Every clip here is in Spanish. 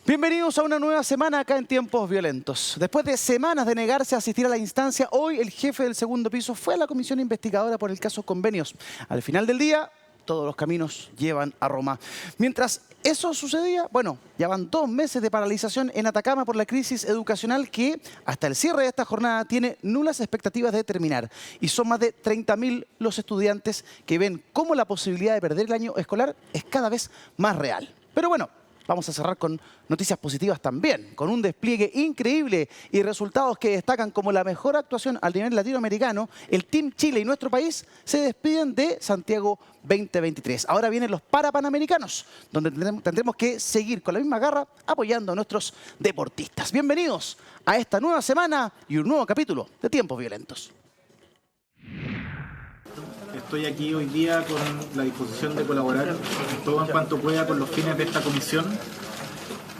Bienvenidos a una nueva semana acá en Tiempos Violentos. Después de semanas de negarse a asistir a la instancia, hoy el jefe del segundo piso fue a la comisión investigadora por el caso Convenios. Al final del día, todos los caminos llevan a Roma. Mientras eso sucedía, bueno, ya van 2 meses de paralización en Atacama por la crisis educacional que, hasta el cierre de esta jornada, tiene nulas expectativas de terminar. Y son más de 30.000 los estudiantes que ven cómo la posibilidad de perder el año escolar es cada vez más real. Pero bueno, vamos a cerrar con noticias positivas también, con un despliegue increíble y resultados que destacan como la mejor actuación al nivel latinoamericano. El Team Chile y nuestro país se despiden de Santiago 2023. Ahora vienen los Parapanamericanos, donde tendremos que seguir con la misma garra apoyando a nuestros deportistas. Bienvenidos a esta nueva semana y un nuevo capítulo de Tiempos Violentos. Estoy aquí hoy día con la disposición de colaborar todo en cuanto pueda con los fines de esta comisión.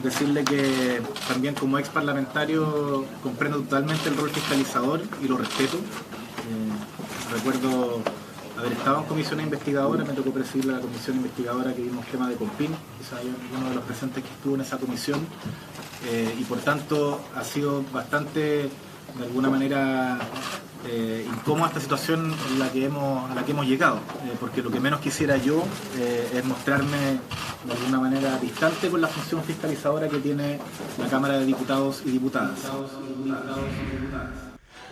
Decirle que también como ex parlamentario comprendo totalmente el rol fiscalizador y lo respeto. Recuerdo haber estado en comisión investigadora, me tocó presidir la comisión investigadora que vimos tema de Compin, quizás uno de los presentes que estuvo en esa comisión, y por tanto ha sido bastante, de alguna manera, incómoda esta situación a la que hemos llegado, porque lo que menos quisiera yo es mostrarme de alguna manera distante con la función fiscalizadora que tiene la Cámara de Diputados y Diputadas.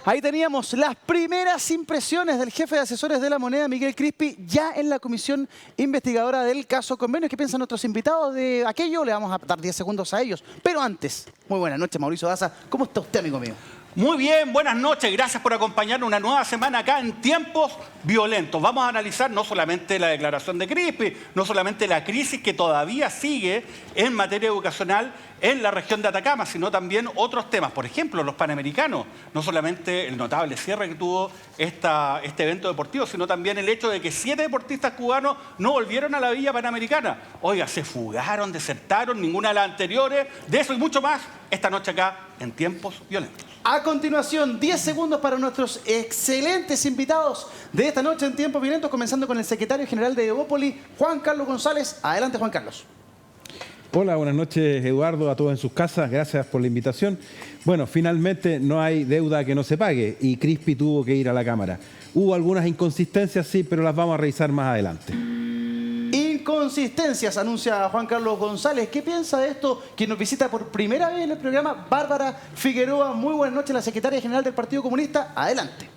Ahí teníamos las primeras impresiones del jefe de asesores de la moneda, Miguel Crispi, ya en la comisión investigadora del caso Convenios. ¿Qué piensan nuestros invitados de aquello? Le vamos a dar 10 segundos a ellos. Pero antes, muy buenas noches, Mauricio Daza. ¿Cómo está usted, amigo mío? Muy bien, buenas noches, gracias por acompañarnos una nueva semana acá en Tiempos Violentos. Vamos a analizar no solamente la declaración de Crispi, no solamente la crisis que todavía sigue en materia educacional en la región de Atacama, sino también otros temas. Por ejemplo, los Panamericanos, no solamente el notable cierre que tuvo este evento deportivo, sino también el hecho de que 7 deportistas cubanos no volvieron a la Villa Panamericana. Oiga, se fugaron, desertaron, ninguna de las anteriores. De eso y mucho más esta noche acá en Tiempos Violentos. A continuación, 10 segundos para nuestros excelentes invitados de esta noche en Tiempos Violentos, comenzando con el secretario general de Evópoli, Juan Carlos González. Adelante, Juan Carlos. Hola, buenas noches, Eduardo, a todos en sus casas. Gracias por la invitación. Bueno, finalmente no hay deuda que no se pague y Crispi tuvo que ir a la Cámara. Hubo algunas inconsistencias, sí, pero las vamos a revisar más adelante. Inconsistencias, anuncia Juan Carlos González. ¿Qué piensa de esto? Quien nos visita por primera vez en el programa, Bárbara Figueroa. Muy buenas noches, la secretaria general del Partido Comunista. Adelante.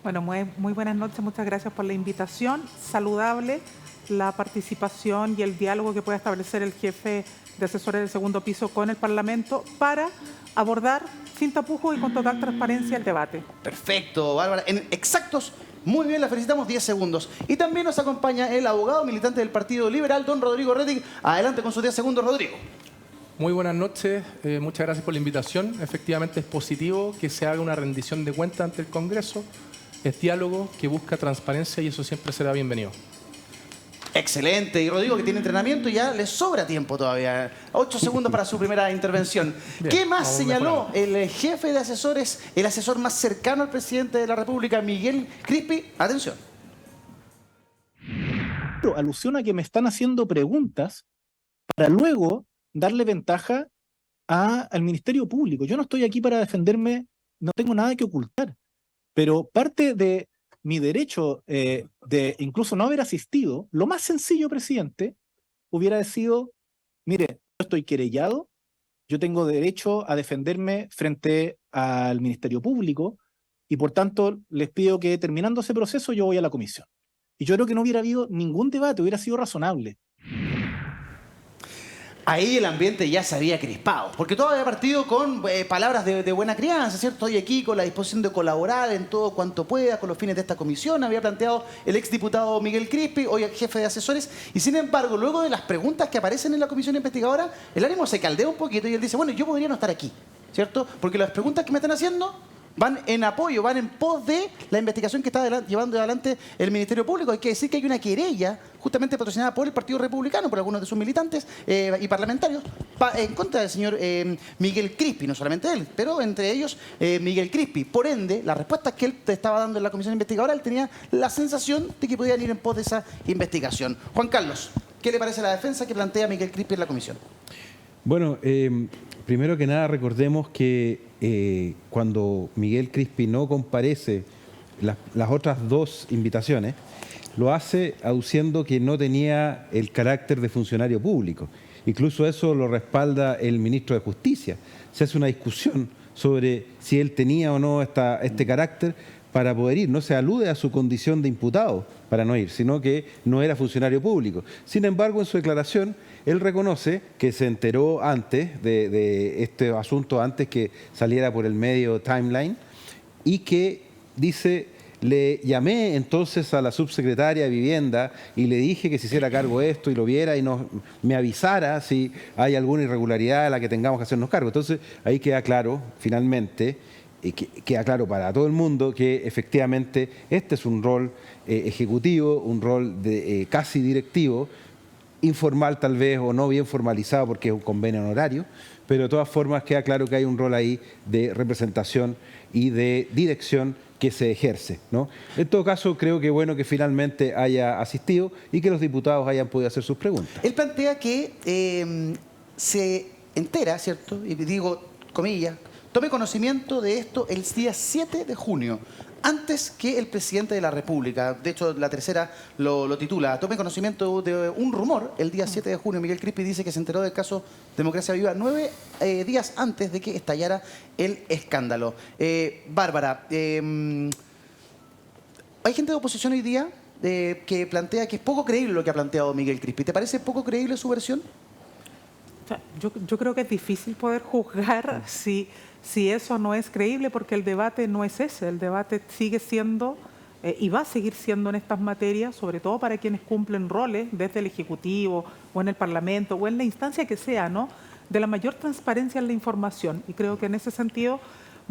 Bueno, muy buenas noches, muchas gracias por la invitación. Saludable la participación y el diálogo que pueda establecer el jefe de asesores del segundo piso con el Parlamento para abordar sin tapujos y con total transparencia el debate. Perfecto, Bárbara. En exactos, muy bien, la felicitamos, 10 segundos. Y también nos acompaña el abogado militante del Partido Liberal, don Rodrigo Rettig. Adelante con sus 10 segundos, Rodrigo. Muy buenas noches, muchas gracias por la invitación. Efectivamente es positivo que se haga una rendición de cuentas ante el Congreso. Es diálogo que busca transparencia y eso siempre será bienvenido. Excelente. Y Rodrigo, que tiene entrenamiento, ya le sobra tiempo todavía. 8 segundos para su primera intervención. Bien, ¿Qué más señaló mejorando. el jefe de asesores, el asesor más cercano al presidente de la República, Miguel Crispi? Atención. Alusión a que me están haciendo preguntas para luego darle ventaja al Ministerio Público. Yo no estoy aquí para defenderme, no tengo nada que ocultar, pero parte de mi derecho de incluso no haber asistido, lo más sencillo, presidente, hubiera sido, mire, yo estoy querellado, yo tengo derecho a defenderme frente al Ministerio Público y por tanto les pido que terminando ese proceso yo voy a la comisión. Y yo creo que no hubiera habido ningún debate, hubiera sido razonable. Ahí el ambiente ya se había crispado, porque todo había partido con palabras de buena crianza, ¿cierto? Estoy aquí con la disposición de colaborar en todo cuanto pueda con los fines de esta comisión, había planteado el exdiputado Miguel Crispi, hoy el jefe de asesores, y sin embargo, luego de las preguntas que aparecen en la comisión investigadora, el ánimo se caldea un poquito y él dice, bueno, yo podría no estar aquí, ¿cierto? Porque las preguntas que me están haciendo van en apoyo, van en pos de la investigación que está llevando adelante el Ministerio Público. Hay que decir que hay una querella justamente patrocinada por el Partido Republicano, por algunos de sus militantes y parlamentarios, en contra del señor Miguel Crispi, no solamente él, pero entre ellos Miguel Crispi. Por ende, las respuestas que él te estaba dando en la comisión investigadora, él tenía la sensación de que podían ir en pos de esa investigación. Juan Carlos, ¿qué le parece la defensa que plantea Miguel Crispi en la comisión? Bueno, primero que nada recordemos que cuando Miguel Crispi no comparece las otras dos invitaciones, lo hace aduciendo que no tenía el carácter de funcionario público. Incluso eso lo respalda el ministro de Justicia. Se hace una discusión sobre si él tenía o no este carácter para poder ir. No se alude a su condición de imputado para no ir, sino que no era funcionario público. Sin embargo, en su declaración, él reconoce que se enteró antes de este asunto, antes que saliera por el medio Timeline, y que dice: le llamé entonces a la subsecretaria de Vivienda y le dije que se hiciera cargo de esto y lo viera y me avisara si hay alguna irregularidad a la que tengamos que hacernos cargo. Entonces, ahí queda claro, finalmente, queda claro para todo el mundo que efectivamente este es un rol ejecutivo, un rol casi directivo, informal tal vez o no bien formalizado porque es un convenio honorario, pero de todas formas queda claro que hay un rol ahí de representación y de dirección que se ejerce, ¿no? En todo caso, creo que bueno que finalmente haya asistido y que los diputados hayan podido hacer sus preguntas. Él plantea que se entera, ¿cierto? Y digo, comillas, tome conocimiento de esto el día 7 de junio, antes que el presidente de la República. De hecho, la tercera lo titula: tome conocimiento de un rumor el día 7 de junio. Miguel Crispi dice que se enteró del caso Democracia Viva 9 días antes de que estallara el escándalo. Bárbara, hay gente de oposición hoy día que plantea que es poco creíble lo que ha planteado Miguel Crispi. ¿Te parece poco creíble su versión? O sea, yo creo que es difícil poder juzgar si eso no es creíble, porque el debate no es ese. El debate sigue siendo y va a seguir siendo en estas materias, sobre todo para quienes cumplen roles desde el Ejecutivo o en el Parlamento o en la instancia que sea, ¿no?, de la mayor transparencia en la información. Y creo que en ese sentido,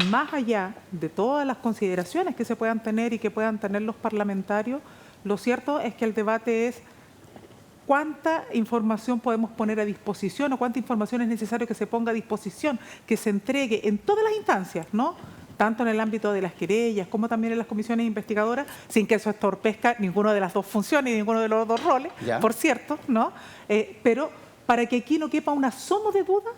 más allá de todas las consideraciones que se puedan tener y que puedan tener los parlamentarios, lo cierto es que el debate es cuánta información podemos poner a disposición o cuánta información es necesario que se ponga a disposición, que se entregue en todas las instancias, ¿no?, tanto en el ámbito de las querellas como también en las comisiones investigadoras, sin que eso estorpezca ninguna de las dos funciones y ninguno de los dos roles, por cierto, ¿no? Pero para que aquí no quepa un asomo de duda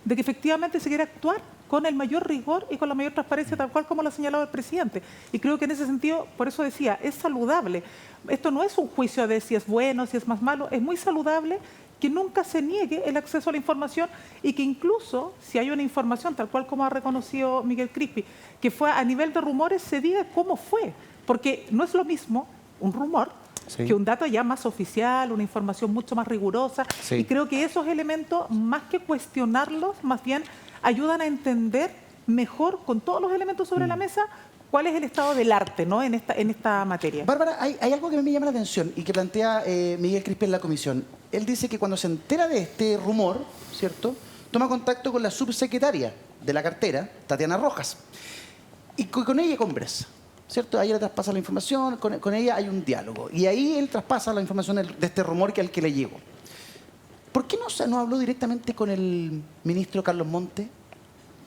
de que efectivamente se quiere actuar con el mayor rigor y con la mayor transparencia, tal cual como lo ha señalado el presidente. Y creo que en ese sentido, por eso decía, es saludable. Esto no es un juicio de si es bueno, si es más malo, es muy saludable que nunca se niegue el acceso a la información y que incluso si hay una información, tal cual como ha reconocido Miguel Crispi, que fue a nivel de rumores, se diga cómo fue. Porque no es lo mismo un rumor que un dato ya más oficial, una información mucho más rigurosa. Y creo que esos elementos, más que cuestionarlos, más bien ayudan a entender mejor, con todos los elementos sobre la mesa, cuál es el estado del arte, ¿no?, en esta materia. Bárbara, hay algo que me llama la atención y que plantea Miguel Crispi en la comisión. Él dice que cuando se entera de este rumor, ¿cierto?, toma contacto con la subsecretaria de la cartera, Tatiana Rojas, y con ella conversa, ¿cierto? A ella le traspasa la información, con ella hay un diálogo. Y ahí él traspasa la información de este rumor al que le llegó. ¿Por qué no habló directamente con el ministro Carlos Montes?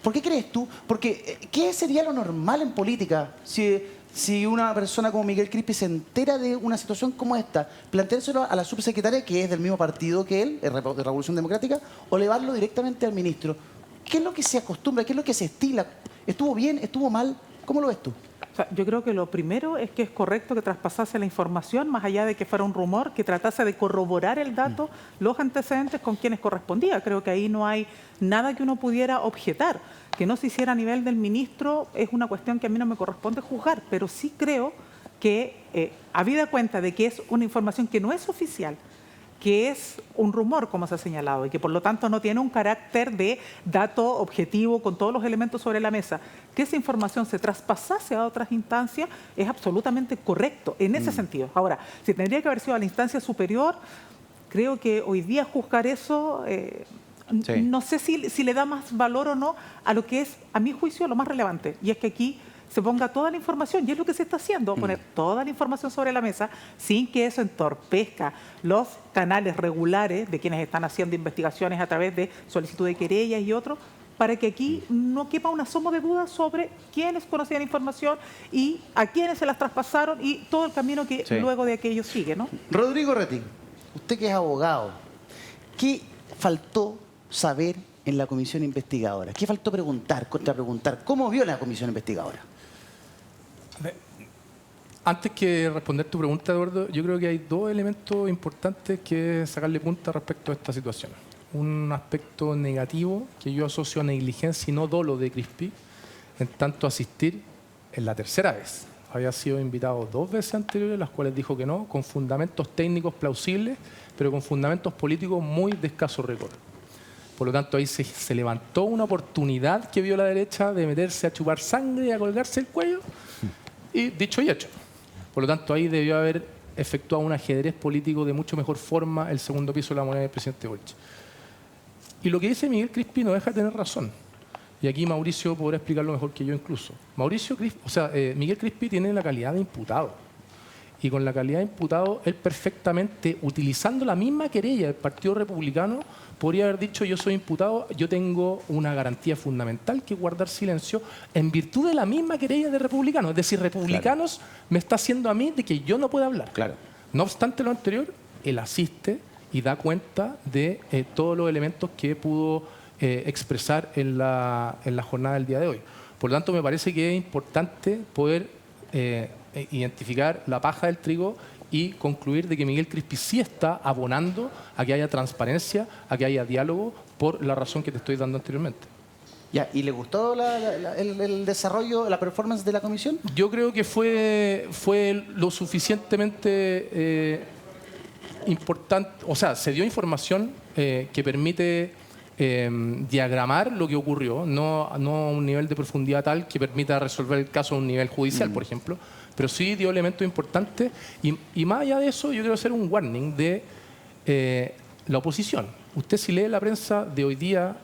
¿Por qué crees tú? Porque, ¿qué sería lo normal en política si una persona como Miguel Crispi se entera de una situación como esta? ¿Planteárselo a la subsecretaria, que es del mismo partido que él, de Revolución Democrática, o llevarlo directamente al ministro? ¿Qué es lo que se acostumbra? ¿Qué es lo que se estila? ¿Estuvo bien? ¿Estuvo mal? ¿Cómo lo ves tú? O sea, yo creo que lo primero es que es correcto que traspasase la información, más allá de que fuera un rumor, que tratase de corroborar el dato, los antecedentes con quienes correspondía. Creo que ahí no hay nada que uno pudiera objetar. Que no se hiciera a nivel del ministro es una cuestión que a mí no me corresponde juzgar, pero sí creo que, habida cuenta de que es una información que no es oficial, que es un rumor, como se ha señalado, y que por lo tanto no tiene un carácter de dato objetivo con todos los elementos sobre la mesa, que esa información se traspasase a otras instancias es absolutamente correcto en ese sentido. Ahora, si tendría que haber sido a la instancia superior, creo que hoy día juzgar eso, no sé si le da más valor o no a lo que es, a mi juicio, lo más relevante, y es que aquí se ponga toda la información, y es lo que se está haciendo, poner toda la información sobre la mesa sin que eso entorpezca los canales regulares de quienes están haciendo investigaciones a través de solicitud de querellas y otros, para que aquí no quepa un asomo de duda sobre quiénes conocían información y a quiénes se las traspasaron y todo el camino que luego de aquello sigue, ¿no? Rodrigo Rettig, usted que es abogado, ¿qué faltó saber en la comisión investigadora? ¿Qué faltó preguntar, contrapreguntar? ¿Cómo vio la comisión investigadora? Antes que responder tu pregunta, Eduardo, yo creo que hay dos elementos importantes que sacarle punta respecto a esta situación. Un aspecto negativo que yo asocio a negligencia y no dolo de Crispi, en tanto asistir en la tercera vez. Había sido invitado 2 veces anteriores, las cuales dijo que no, con fundamentos técnicos plausibles, pero con fundamentos políticos muy de escaso rigor. Por lo tanto, ahí se levantó una oportunidad que vio la derecha de meterse a chupar sangre y a colgarse el cuello, y dicho y hecho. Por lo tanto, ahí debió haber efectuado un ajedrez político de mucho mejor forma el segundo piso de la moneda del presidente Boric. Y lo que dice Miguel Crispi no deja de tener razón. Y aquí Mauricio podrá explicarlo mejor que yo incluso. Miguel Crispi tiene la calidad de imputado. Y con la calidad de imputado, él perfectamente, utilizando la misma querella del Partido Republicano, podría haber dicho: yo soy imputado, yo tengo una garantía fundamental que es guardar silencio en virtud de la misma querella de Republicanos. Es decir, Republicanos me está haciendo a mí de que yo no pueda hablar. Claro. No obstante lo anterior, él asiste y da cuenta de todos los elementos que pudo expresar en la jornada del día de hoy. Por lo tanto, me parece que es importante poder identificar la paja del trigo y concluir de que Miguel Crispi sí está abonando a que haya transparencia, a que haya diálogo, por la razón que te estoy dando anteriormente. Ya, ¿y le gustó el desarrollo, la performance de la comisión? Yo creo que fue lo suficientemente importante, o sea, se dio información que permite diagramar lo que ocurrió, no a un nivel de profundidad tal que permita resolver el caso a un nivel judicial, por ejemplo, pero sí dio elementos importantes y más allá de eso, yo quiero hacer un warning de la oposición. Usted, si lee la prensa de hoy día,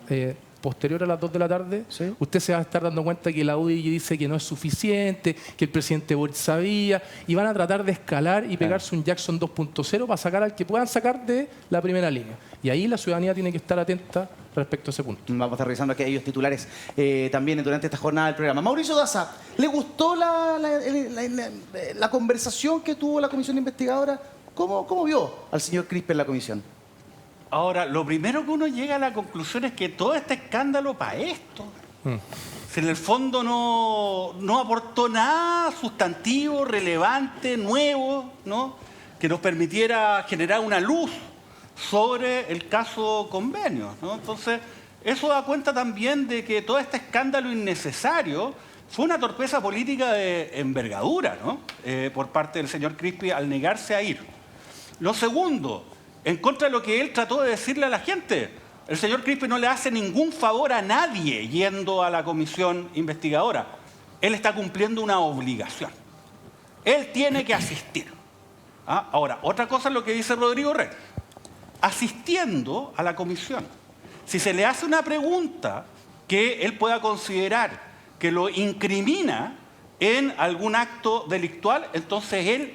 posterior a las 2 de la tarde, ¿sí?, usted se va a estar dando cuenta que la UDI dice que no es suficiente, que el presidente Boric sabía, y van a tratar de escalar y pegarse un Jackson 2.0 para sacar al que puedan sacar de la primera línea. Y ahí la ciudadanía tiene que estar atenta respecto a ese punto. Vamos a estar revisando aquellos titulares también durante esta jornada del programa. Mauricio Daza, ¿le gustó la conversación que tuvo la comisión investigadora? ¿Cómo vio al señor Crispi en la comisión? Ahora, lo primero que uno llega a la conclusión es que todo este escándalo para esto. Si en el fondo no aportó nada sustantivo, relevante, nuevo, ¿no?, que nos permitiera generar una luz sobre el caso Convenios, ¿no? Entonces, eso da cuenta también de que todo este escándalo innecesario fue una torpeza política de envergadura, ¿no?, por parte del señor Crispi al negarse a ir. Lo segundo, en contra de lo que él trató de decirle a la gente, el señor Crispi no le hace ningún favor a nadie yendo a la comisión investigadora. Él está cumpliendo una obligación. Él tiene que asistir. Ahora, otra cosa es lo que dice Rodrigo Rey. Asistiendo a la comisión, si se le hace una pregunta que él pueda considerar que lo incrimina en algún acto delictual, entonces él,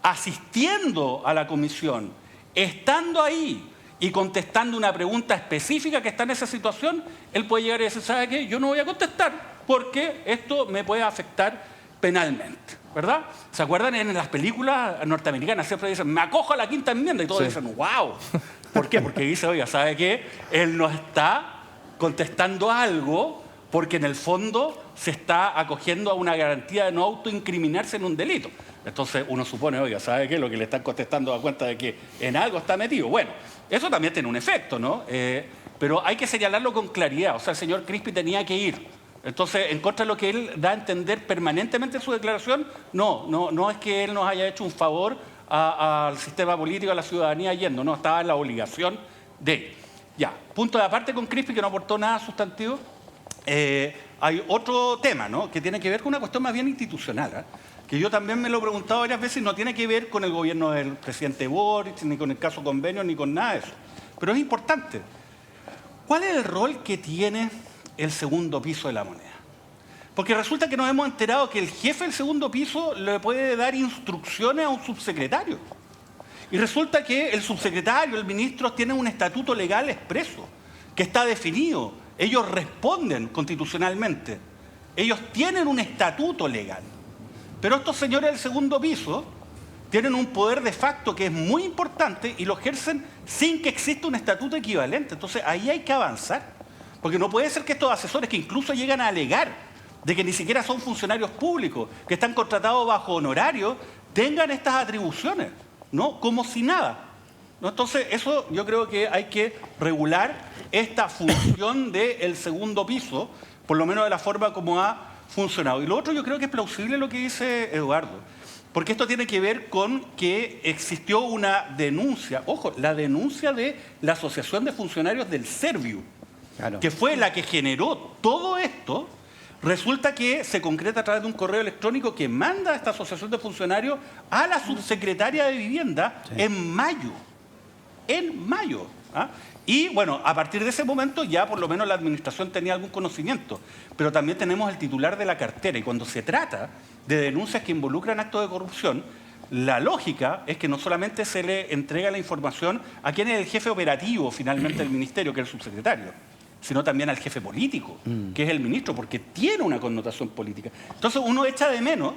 asistiendo a la comisión, estando ahí y contestando una pregunta específica que está en esa situación, él puede llegar y decir: ¿sabe qué? Yo no voy a contestar porque esto me puede afectar penalmente, ¿verdad? ¿Se acuerdan? En las películas norteamericanas siempre dicen: me acojo a la quinta enmienda, y todos dicen: ¡wow! ¿Por qué? Porque dice: oiga, ¿sabe qué? Él no está contestando algo porque en el fondo se está acogiendo a una garantía de no autoincriminarse en un delito. Entonces uno supone: oiga, ¿sabe qué? Lo que le están contestando da cuenta de que en algo está metido. Bueno, eso también tiene un efecto, ¿no? Pero hay que señalarlo con claridad. O sea, el señor Crispi tenía que ir. Entonces, en contra de lo que él da a entender permanentemente en su declaración, no es que él nos haya hecho un favor al sistema político, a la ciudadanía yendo. No, estaba en la obligación de ir. Ya, punto de aparte con Crispi, que no aportó nada sustantivo. Hay otro tema, ¿no?, que tiene que ver con una cuestión más bien institucional, que yo también me lo he preguntado varias veces, y no tiene que ver con el gobierno del presidente Boric, ni con el caso Convenios, ni con nada de eso. Pero es importante. ¿Cuál es el rol que tiene el segundo piso de la moneda? Porque resulta que nos hemos enterado que el jefe del segundo piso le puede dar instrucciones a un subsecretario. Y resulta que el subsecretario, el ministro, tienen un estatuto legal expreso, que está definido. Ellos responden constitucionalmente. Ellos tienen un estatuto legal. Pero estos señores del segundo piso tienen un poder de facto que es muy importante y lo ejercen sin que exista un estatuto equivalente. Entonces ahí hay que avanzar, porque no puede ser que estos asesores que incluso llegan a alegar de que ni siquiera son funcionarios públicos, que están contratados bajo honorario, tengan estas atribuciones, ¿no? Como si nada, ¿no? Entonces eso yo creo que hay que regular esta función del segundo piso, por lo menos de la forma como ha funcionado. Y lo otro yo creo que es plausible lo que dice Eduardo. Porque esto tiene que ver con que existió una denuncia, ojo, la denuncia de la Asociación de Funcionarios del Serviu, Claro. que fue la que generó todo esto. Resulta que se concreta a través de un correo electrónico que manda a esta Asociación de Funcionarios a la subsecretaria de Vivienda en mayo. En mayo. ¿Ah? Y bueno, a partir de ese momento ya por lo menos la administración tenía algún conocimiento. Pero también tenemos el titular de la cartera y cuando se trata de denuncias que involucran actos de corrupción, la lógica es que no solamente se le entrega la información a quien es el jefe operativo finalmente del ministerio, que es el subsecretario, sino también al jefe político, que es el ministro, porque tiene una connotación política. Entonces uno echa de menos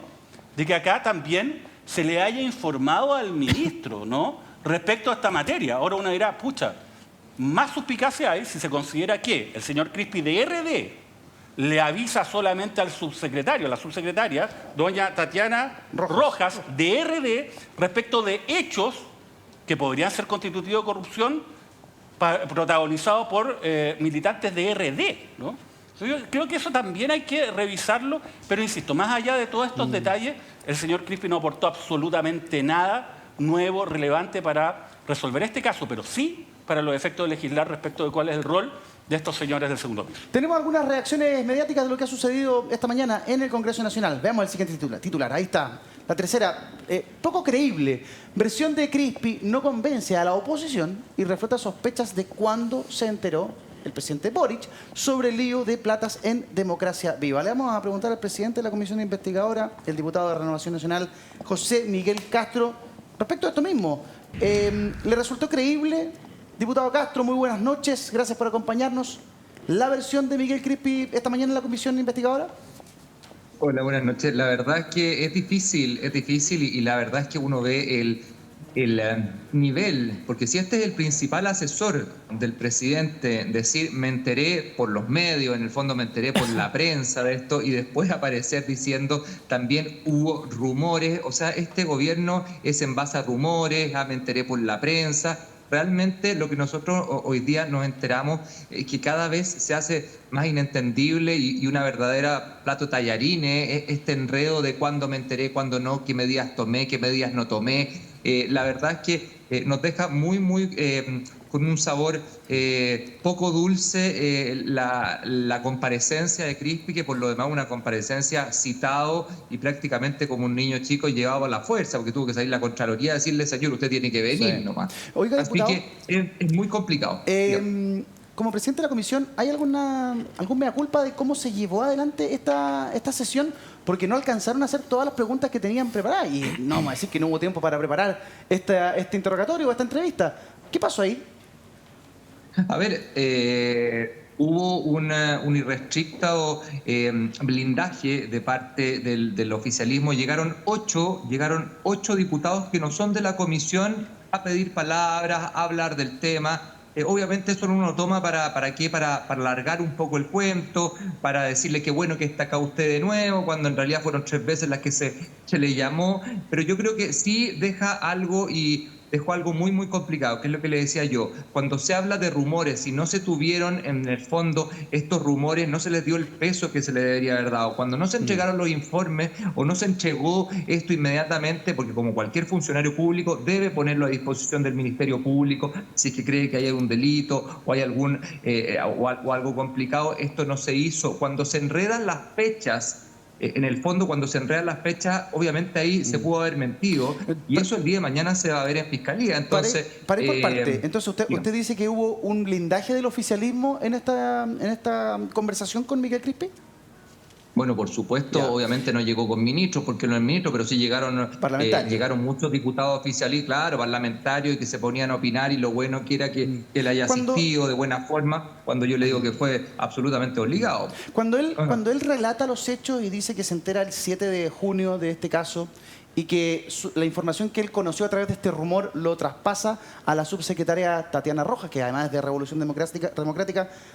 de que acá también se le haya informado al ministro, ¿no?, respecto a esta materia. Ahora uno dirá, pucha, más suspicacia hay si se considera que el señor Crispi de RD le avisa solamente al subsecretario, a la subsecretaria, doña Tatiana Rojas, de RD, respecto de hechos que podrían ser constitutivos de corrupción protagonizados por militantes de RD, ¿no? Yo creo que eso también hay que revisarlo, pero insisto, más allá de todos estos detalles, el señor Crispi no aportó absolutamente nada nuevo, relevante para resolver este caso, pero sí para los efectos de legislar respecto de cuál es el rol de estos señores del segundo piso. Tenemos algunas reacciones mediáticas de lo que ha sucedido esta mañana en el Congreso Nacional. Veamos el siguiente titular. Ahí está. La tercera, poco creíble. Versión de Crispi no convence a la oposición y refuta sospechas de cuándo se enteró el presidente Boric sobre el lío de platas en Democracia Viva. Le vamos a preguntar al presidente de la comisión investigadora, el diputado de Renovación Nacional, José Miguel Castro, respecto a esto mismo. ¿Le resultó creíble? Diputado Castro, muy buenas noches. Gracias por acompañarnos. ¿La versión de Miguel Crispi esta mañana en la comisión investigadora? Hola, buenas noches. La verdad es que es difícil y la verdad es que uno ve el nivel, porque si este es el principal asesor del presidente, decir me enteré por los medios, en el fondo me enteré por la prensa de esto y después aparecer diciendo también hubo rumores, o sea, este gobierno es en base a rumores, me enteré por la prensa. Realmente lo que nosotros hoy día nos enteramos es que cada vez se hace más inentendible y una verdadera plato tallarines, este enredo de cuándo me enteré, cuándo no, qué medidas tomé, qué medidas no tomé. La verdad es que nos deja muy con un sabor poco dulce la comparecencia de Crispi, que por lo demás una comparecencia citado y prácticamente como un niño chico llevado a la fuerza, porque tuvo que salir la Contraloría a decirle, señor, usted tiene que venir nomás. Oiga, así diputado, que es muy complicado. Como presidente de la comisión, ¿hay algún mea culpa de cómo se llevó adelante esta sesión? Porque no alcanzaron a hacer todas las preguntas que tenían preparadas. Y no vamos a decir que no hubo tiempo para preparar este interrogatorio o esta entrevista. ¿Qué pasó ahí? A ver, hubo un irrestricto blindaje de parte del oficialismo. Llegaron ocho diputados que no son de la comisión a pedir palabras, a hablar del tema. Obviamente eso uno lo toma ¿para qué? Para alargar un poco el cuento, para decirle que bueno que está acá usted de nuevo, cuando en realidad fueron 3 veces las que se le llamó. Pero yo creo que sí deja algo y dejó algo muy complicado, que es lo que le decía yo. Cuando se habla de rumores y no se tuvieron en el fondo estos rumores, no se les dio el peso que se le debería haber dado. Cuando no se entregaron los informes o no se entregó esto inmediatamente, porque como cualquier funcionario público debe ponerlo a disposición del Ministerio Público si es que cree que hay algún delito o hay o algo complicado, esto no se hizo. Cuando se enredan las fechas, en el fondo, cuando se enredan las fechas, obviamente ahí se pudo haber mentido y eso el día de mañana se va a ver en fiscalía. Entonces, Paré por parte. Entonces, usted dice que hubo un blindaje del oficialismo en esta conversación con Miguel Crispi. Bueno, por supuesto, obviamente no llegó con ministros, porque no es ministro, pero sí llegaron muchos diputados oficiales, claro, parlamentarios, y que se ponían a opinar, y lo bueno que era que él haya asistido de buena forma, cuando yo le digo que fue absolutamente obligado. Cuando él relata los hechos y dice que se entera el 7 de junio de este caso, y que la información que él conoció a través de este rumor lo traspasa a la subsecretaria Tatiana Rojas, que además es de Revolución Democrática.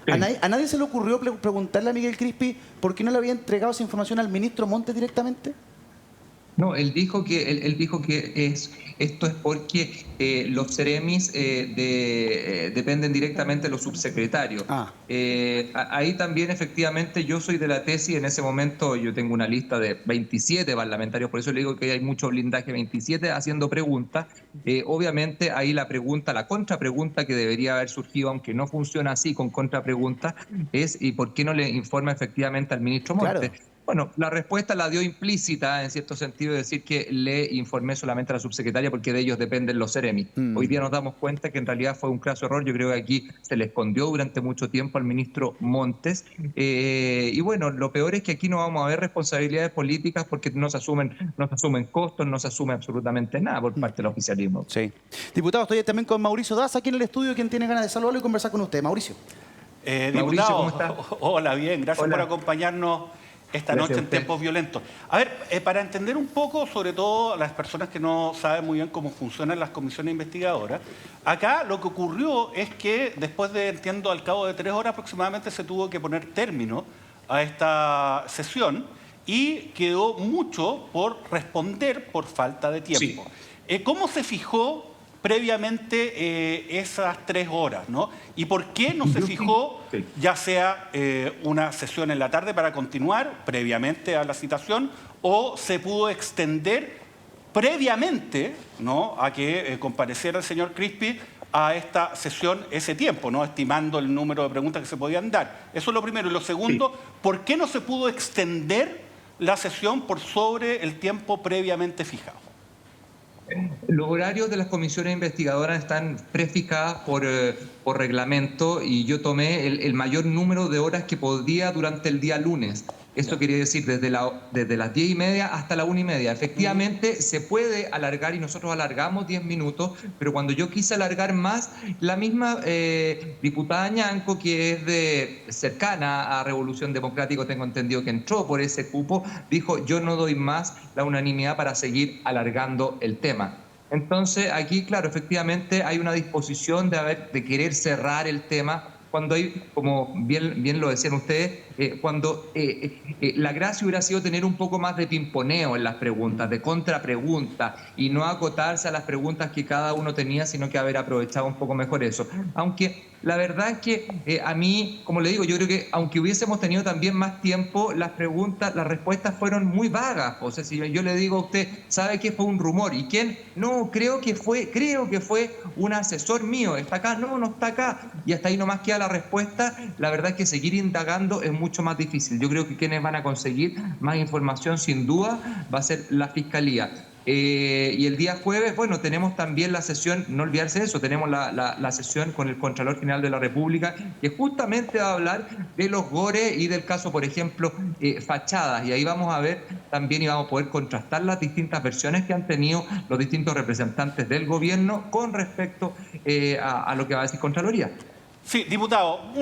Sí. ¿A nadie se le ocurrió preguntarle a Miguel Crispi por qué no le había entregado esa información al ministro Montes directamente? No, él dijo que esto es porque los Ceremis dependen directamente de los subsecretarios. Ahí también efectivamente yo soy de la tesis, en ese momento yo tengo una lista de 27 parlamentarios, por eso le digo que hay mucho blindaje, 27 haciendo preguntas. Obviamente ahí la contrapregunta que debería haber surgido, aunque no funciona así con contrapreguntas, es ¿y por qué no le informa efectivamente al ministro Montes? Claro. Bueno, la respuesta la dio implícita, en cierto sentido, decir que le informé solamente a la subsecretaria porque de ellos dependen los Ceremis. Hoy día nos damos cuenta que en realidad fue un craso error. Yo creo que aquí se le escondió durante mucho tiempo al ministro Montes. Y bueno, lo peor es que aquí no vamos a ver responsabilidades políticas porque no se asumen costos, no se asume absolutamente nada por parte del oficialismo. Sí. Diputado, estoy también con Mauricio Daza aquí en el estudio, quien tiene ganas de saludarlo y conversar con usted. Mauricio. Diputado, ¿cómo está? Hola, bien, gracias por acompañarnos esta Gracias noche a en usted. tiempos violentos. A ver, para entender un poco, sobre todo las personas que no saben muy bien cómo funcionan las comisiones investigadoras, acá lo que ocurrió es que después de, entiendo, al cabo de 3 horas aproximadamente se tuvo que poner término a esta sesión y quedó mucho por responder por falta de tiempo. Sí. ¿Cómo se fijó previamente esas 3 horas, ¿no? ¿Y por qué no se fijó ya sea una sesión en la tarde para continuar previamente a la citación o se pudo extender previamente, ¿no?, a que compareciera el señor Crispi a esta sesión ese tiempo, ¿no?, estimando el número de preguntas que se podían dar? Eso es lo primero. Y lo segundo, ¿por qué no se pudo extender la sesión por sobre el tiempo previamente fijado? Los horarios de las comisiones investigadoras están prefijadas por reglamento y yo tomé el mayor número de horas que podía durante el día lunes. Esto quería decir desde las 10:30 hasta la 1:30. Efectivamente se puede alargar y nosotros alargamos 10 minutos, pero cuando yo quise alargar más, la misma diputada Ñanco, que es cercana a Revolución Democrática, tengo entendido que entró por ese cupo, dijo yo no doy más la unanimidad para seguir alargando el tema. Entonces aquí, claro, efectivamente hay una disposición de querer cerrar el tema cuando hay, como bien lo decían ustedes, cuando la gracia hubiera sido tener un poco más de pimponeo en las preguntas, de contrapregunta, y no acotarse a las preguntas que cada uno tenía, sino que haber aprovechado un poco mejor eso. Aunque la verdad es que a mí, como le digo, yo creo que aunque hubiésemos tenido también más tiempo, las respuestas fueron muy vagas. O sea, si yo le digo a usted, ¿sabe qué fue un rumor? ¿Y quién? No, creo que fue un asesor mío. ¿Está acá? No, no está acá. Y hasta ahí nomás queda la respuesta. La verdad es que seguir indagando es mucho más difícil. Yo creo que quienes van a conseguir más información, sin duda, va a ser la Fiscalía. Y el día jueves, bueno, tenemos también la sesión, no olvidarse de eso, tenemos la sesión con el Contralor General de la República, que justamente va a hablar de los gores y del caso, por ejemplo, fachadas. Y ahí vamos a ver también y vamos a poder contrastar las distintas versiones que han tenido los distintos representantes del gobierno con respecto a lo que va a decir Contraloría. Sí, diputado,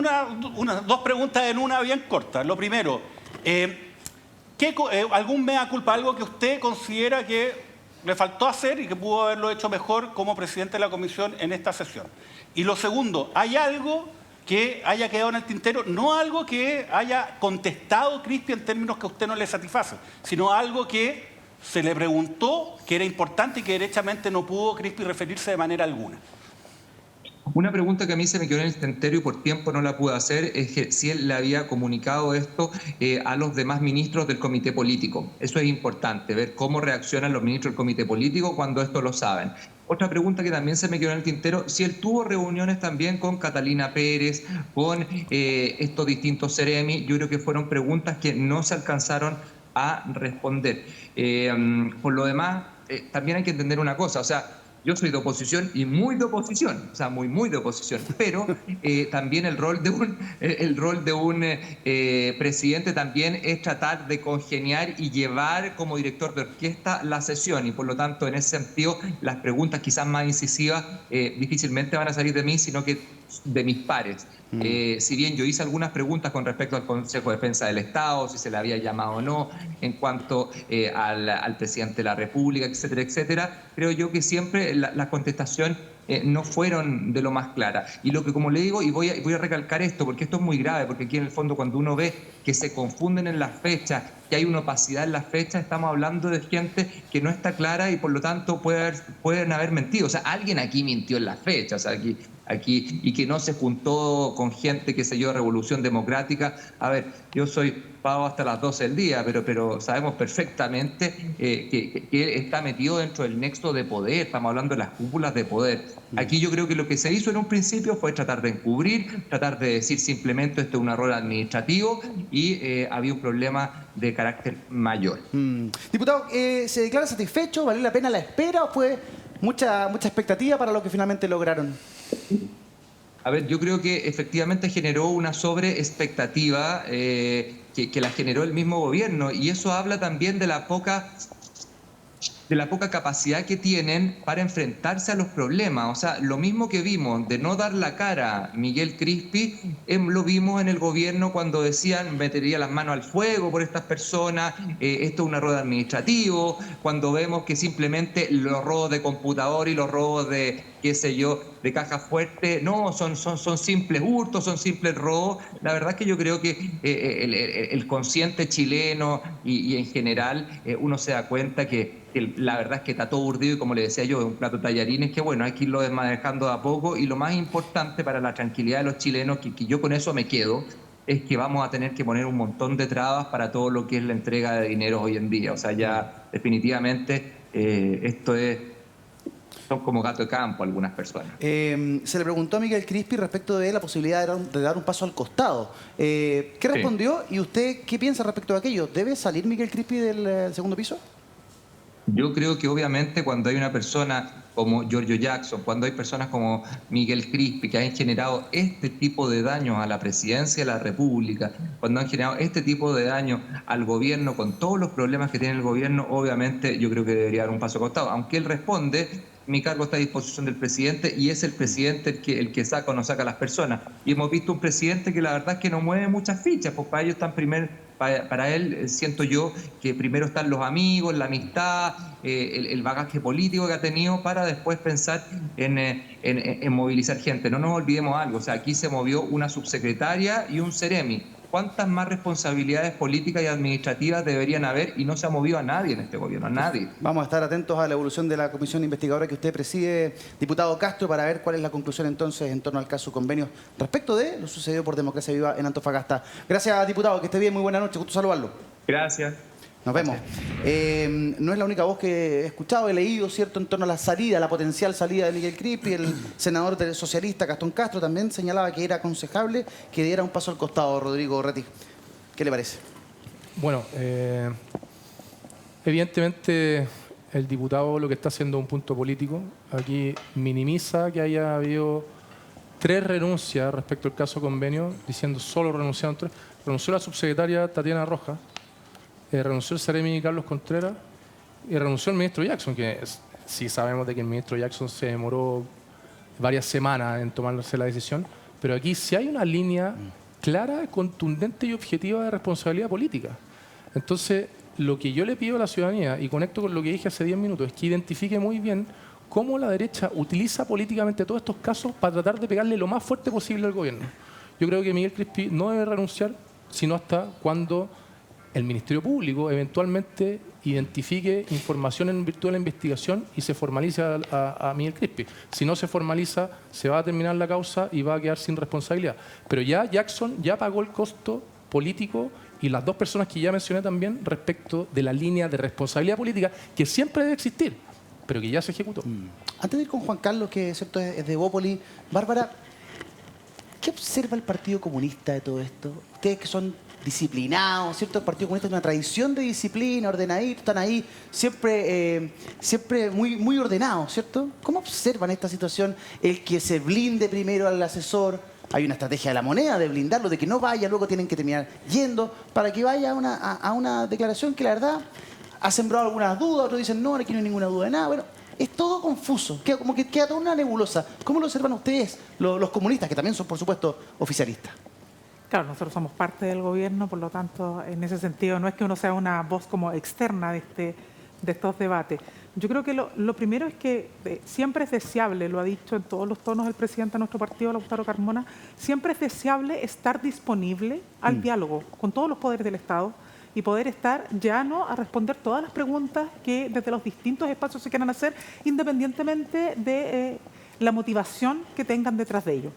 dos preguntas en una bien corta. Lo primero, ¿algún mea culpa, algo que usted considera que le faltó hacer y que pudo haberlo hecho mejor como presidente de la comisión en esta sesión? Y lo segundo, ¿hay algo que haya quedado en el tintero? No algo que haya contestado Crispi en términos que a usted no le satisface, sino algo que se le preguntó, que era importante y que derechamente no pudo Crispi referirse de manera alguna. Una pregunta que a mí se me quedó en el tintero y por tiempo no la pude hacer es que si él le había comunicado esto a los demás ministros del comité político. Eso es importante, ver cómo reaccionan los ministros del comité político cuando esto lo saben. Otra pregunta que también se me quedó en el tintero, si él tuvo reuniones también con Catalina Pérez, con estos distintos Ceremi. Yo creo que fueron preguntas que no se alcanzaron a responder. Por lo demás, también hay que entender una cosa, o sea, yo soy de oposición y muy de oposición, o sea, muy de oposición, pero también el rol de un presidente también es tratar de congeniar y llevar como director de orquesta la sesión, y por lo tanto, en ese sentido, las preguntas quizás más incisivas difícilmente van a salir de mí, sino que de mis pares. Si bien yo hice algunas preguntas con respecto al Consejo de Defensa del Estado, si se le había llamado o no, en cuanto al presidente de la República, etcétera, etcétera, creo yo que siempre la contestación no fueron de lo más claras. Y lo que, como le digo, y voy a recalcar esto, porque esto es muy grave, porque aquí en el fondo cuando uno ve que se confunden en las fechas, que hay una opacidad en las fechas, estamos hablando de gente que no está clara y por lo tanto pueden haber mentido. O sea, alguien aquí mintió en las fechas, o sea, aquí y que no se juntó con gente, qué sé yo, Revolución Democrática. A ver, yo soy pavo hasta las 12 del día, pero sabemos perfectamente que está metido dentro del nexo de poder, estamos hablando de las cúpulas de poder. Aquí yo creo que lo que se hizo en un principio fue tratar de encubrir, tratar de decir simplemente esto es un error administrativo y había un problema de carácter mayor. Diputado, ¿se declara satisfecho? ¿Valió la pena la espera o fue mucha expectativa para lo que finalmente lograron? A ver, yo creo que efectivamente generó una sobreexpectativa que la generó el mismo gobierno, y eso habla también de la poca capacidad que tienen para enfrentarse a los problemas. O sea, lo mismo que vimos de no dar la cara Miguel Crispi, lo vimos en el gobierno cuando decían metería las manos al fuego por estas personas, esto es un error administrativo, cuando vemos que simplemente los robos de computador y los robos de, qué sé yo, de caja fuerte, no, son simples hurtos, son simples robos. La verdad es que yo creo que el consciente chileno y en general uno se da cuenta que la verdad es que está todo urdido y, como le decía yo, es un plato de tallarines que, bueno, hay que irlo desmanejando de a poco, y lo más importante para la tranquilidad de los chilenos, que yo con eso me quedo, es que vamos a tener que poner un montón de trabas para todo lo que es la entrega de dinero hoy en día. O sea, ya definitivamente son como gato de campo algunas personas. Se le preguntó a Miguel Crispi respecto de la posibilidad de dar un paso al costado. ¿Qué respondió? ¿Y usted qué piensa respecto de aquello? ¿Debe salir Miguel Crispi del segundo piso? Yo creo que obviamente cuando hay una persona como Giorgio Jackson, cuando hay personas como Miguel Crispi que han generado este tipo de daños a la presidencia de la República, cuando han generado este tipo de daños al gobierno, con todos los problemas que tiene el gobierno, obviamente yo creo que debería dar un paso al costado. Aunque él responde, mi cargo está a disposición del presidente y es el presidente el que saca o no saca a las personas. Y hemos visto un presidente que la verdad es que no mueve muchas fichas, pues para ellos están para él siento yo que primero están los amigos, la amistad, el bagaje político que ha tenido, para después pensar en movilizar gente. No nos olvidemos algo, o sea, aquí se movió una subsecretaria y un seremi. ¿Cuántas más responsabilidades políticas y administrativas deberían haber? Y no se ha movido a nadie en este gobierno, a nadie. Vamos a estar atentos a la evolución de la comisión investigadora que usted preside, diputado Castro, para ver cuál es la conclusión entonces en torno al caso Convenios respecto de lo sucedido por Democracia Viva en Antofagasta. Gracias, diputado, que esté bien, muy buena noche, gusto saludarlo. Gracias. Nos vemos. No es la única voz que he escuchado, he leído, ¿cierto?, en torno a la salida, la potencial salida de Miguel Crispi. El senador socialista Gastón Castro también señalaba que era aconsejable que diera un paso al costado. Rodrigo Retti, ¿qué le parece? Bueno, evidentemente el diputado lo que está haciendo es un punto político. Aquí minimiza que haya habido 3 renuncias respecto al caso Convenio, diciendo solo renunciaron 3. Renunció la subsecretaria Tatiana Rojas, renunció el seremi Carlos Contreras y renunció el ministro Jackson, que sí sabemos de que el ministro Jackson se demoró varias semanas en tomarse la decisión, pero aquí sí hay una línea clara, contundente y objetiva de responsabilidad política. Entonces, lo que yo le pido a la ciudadanía, y conecto con lo que dije hace 10 minutos, es que identifique muy bien cómo la derecha utiliza políticamente todos estos casos para tratar de pegarle lo más fuerte posible al gobierno. Yo creo que Miguel Crispi no debe renunciar, sino hasta cuando el Ministerio Público eventualmente identifique información en virtud de la investigación y se formalice a Miguel Crispi. Si no se formaliza, se va a terminar la causa y va a quedar sin responsabilidad. Pero ya Jackson ya pagó el costo político, y las 2 personas que ya mencioné también respecto de la línea de responsabilidad política que siempre debe existir, pero que ya se ejecutó. Antes de ir con Juan Carlos, que ¿cierto?, es de Bópoli, Bárbara, ¿qué observa el Partido Comunista de todo esto? Ustedes que son disciplinados, ¿cierto? El Partido Comunista es una tradición de disciplina, ordenadito, están ahí siempre muy ordenados, ¿cierto? ¿Cómo observan esta situación? El que se blinde primero al asesor, hay una estrategia de la moneda de blindarlo, de que no vaya, luego tienen que terminar yendo, para que vaya a una declaración que la verdad ha sembrado algunas dudas, otros dicen no, aquí no hay ninguna duda de nada. Bueno, Es todo confuso, como que queda toda una nebulosa. ¿Cómo lo observan ustedes, los comunistas, que también son, por supuesto, oficialistas? Claro, nosotros somos parte del gobierno, por lo tanto, en ese sentido, no es que uno sea una voz como externa de estos debates. Yo creo que lo primero es que siempre es deseable, lo ha dicho en todos los tonos el presidente de nuestro partido, Lautaro Carmona, siempre es deseable estar disponible al diálogo con todos los poderes del Estado y poder estar llano a responder todas las preguntas que desde los distintos espacios se quieran hacer, independientemente de la motivación que tengan detrás de ello.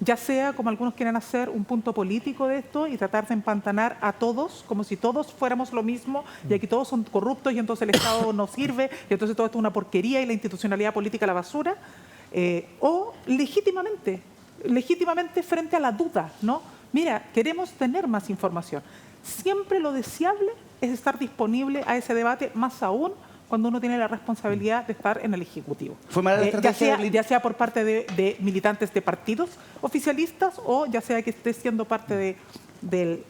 Ya sea, como algunos quieren hacer, un punto político de esto y tratar de empantanar a todos, como si todos fuéramos lo mismo, y aquí todos son corruptos y entonces el Estado no sirve, y entonces todo esto es una porquería y la institucionalidad política a la basura, o legítimamente frente a la duda, ¿no? Mira, queremos tener más información. Siempre lo deseable es estar disponible a ese debate, más aún cuando uno tiene la responsabilidad de estar en el Ejecutivo. ¿Fue mala la estrategia ya sea por parte de militantes de partidos oficialistas o ya sea que esté siendo parte del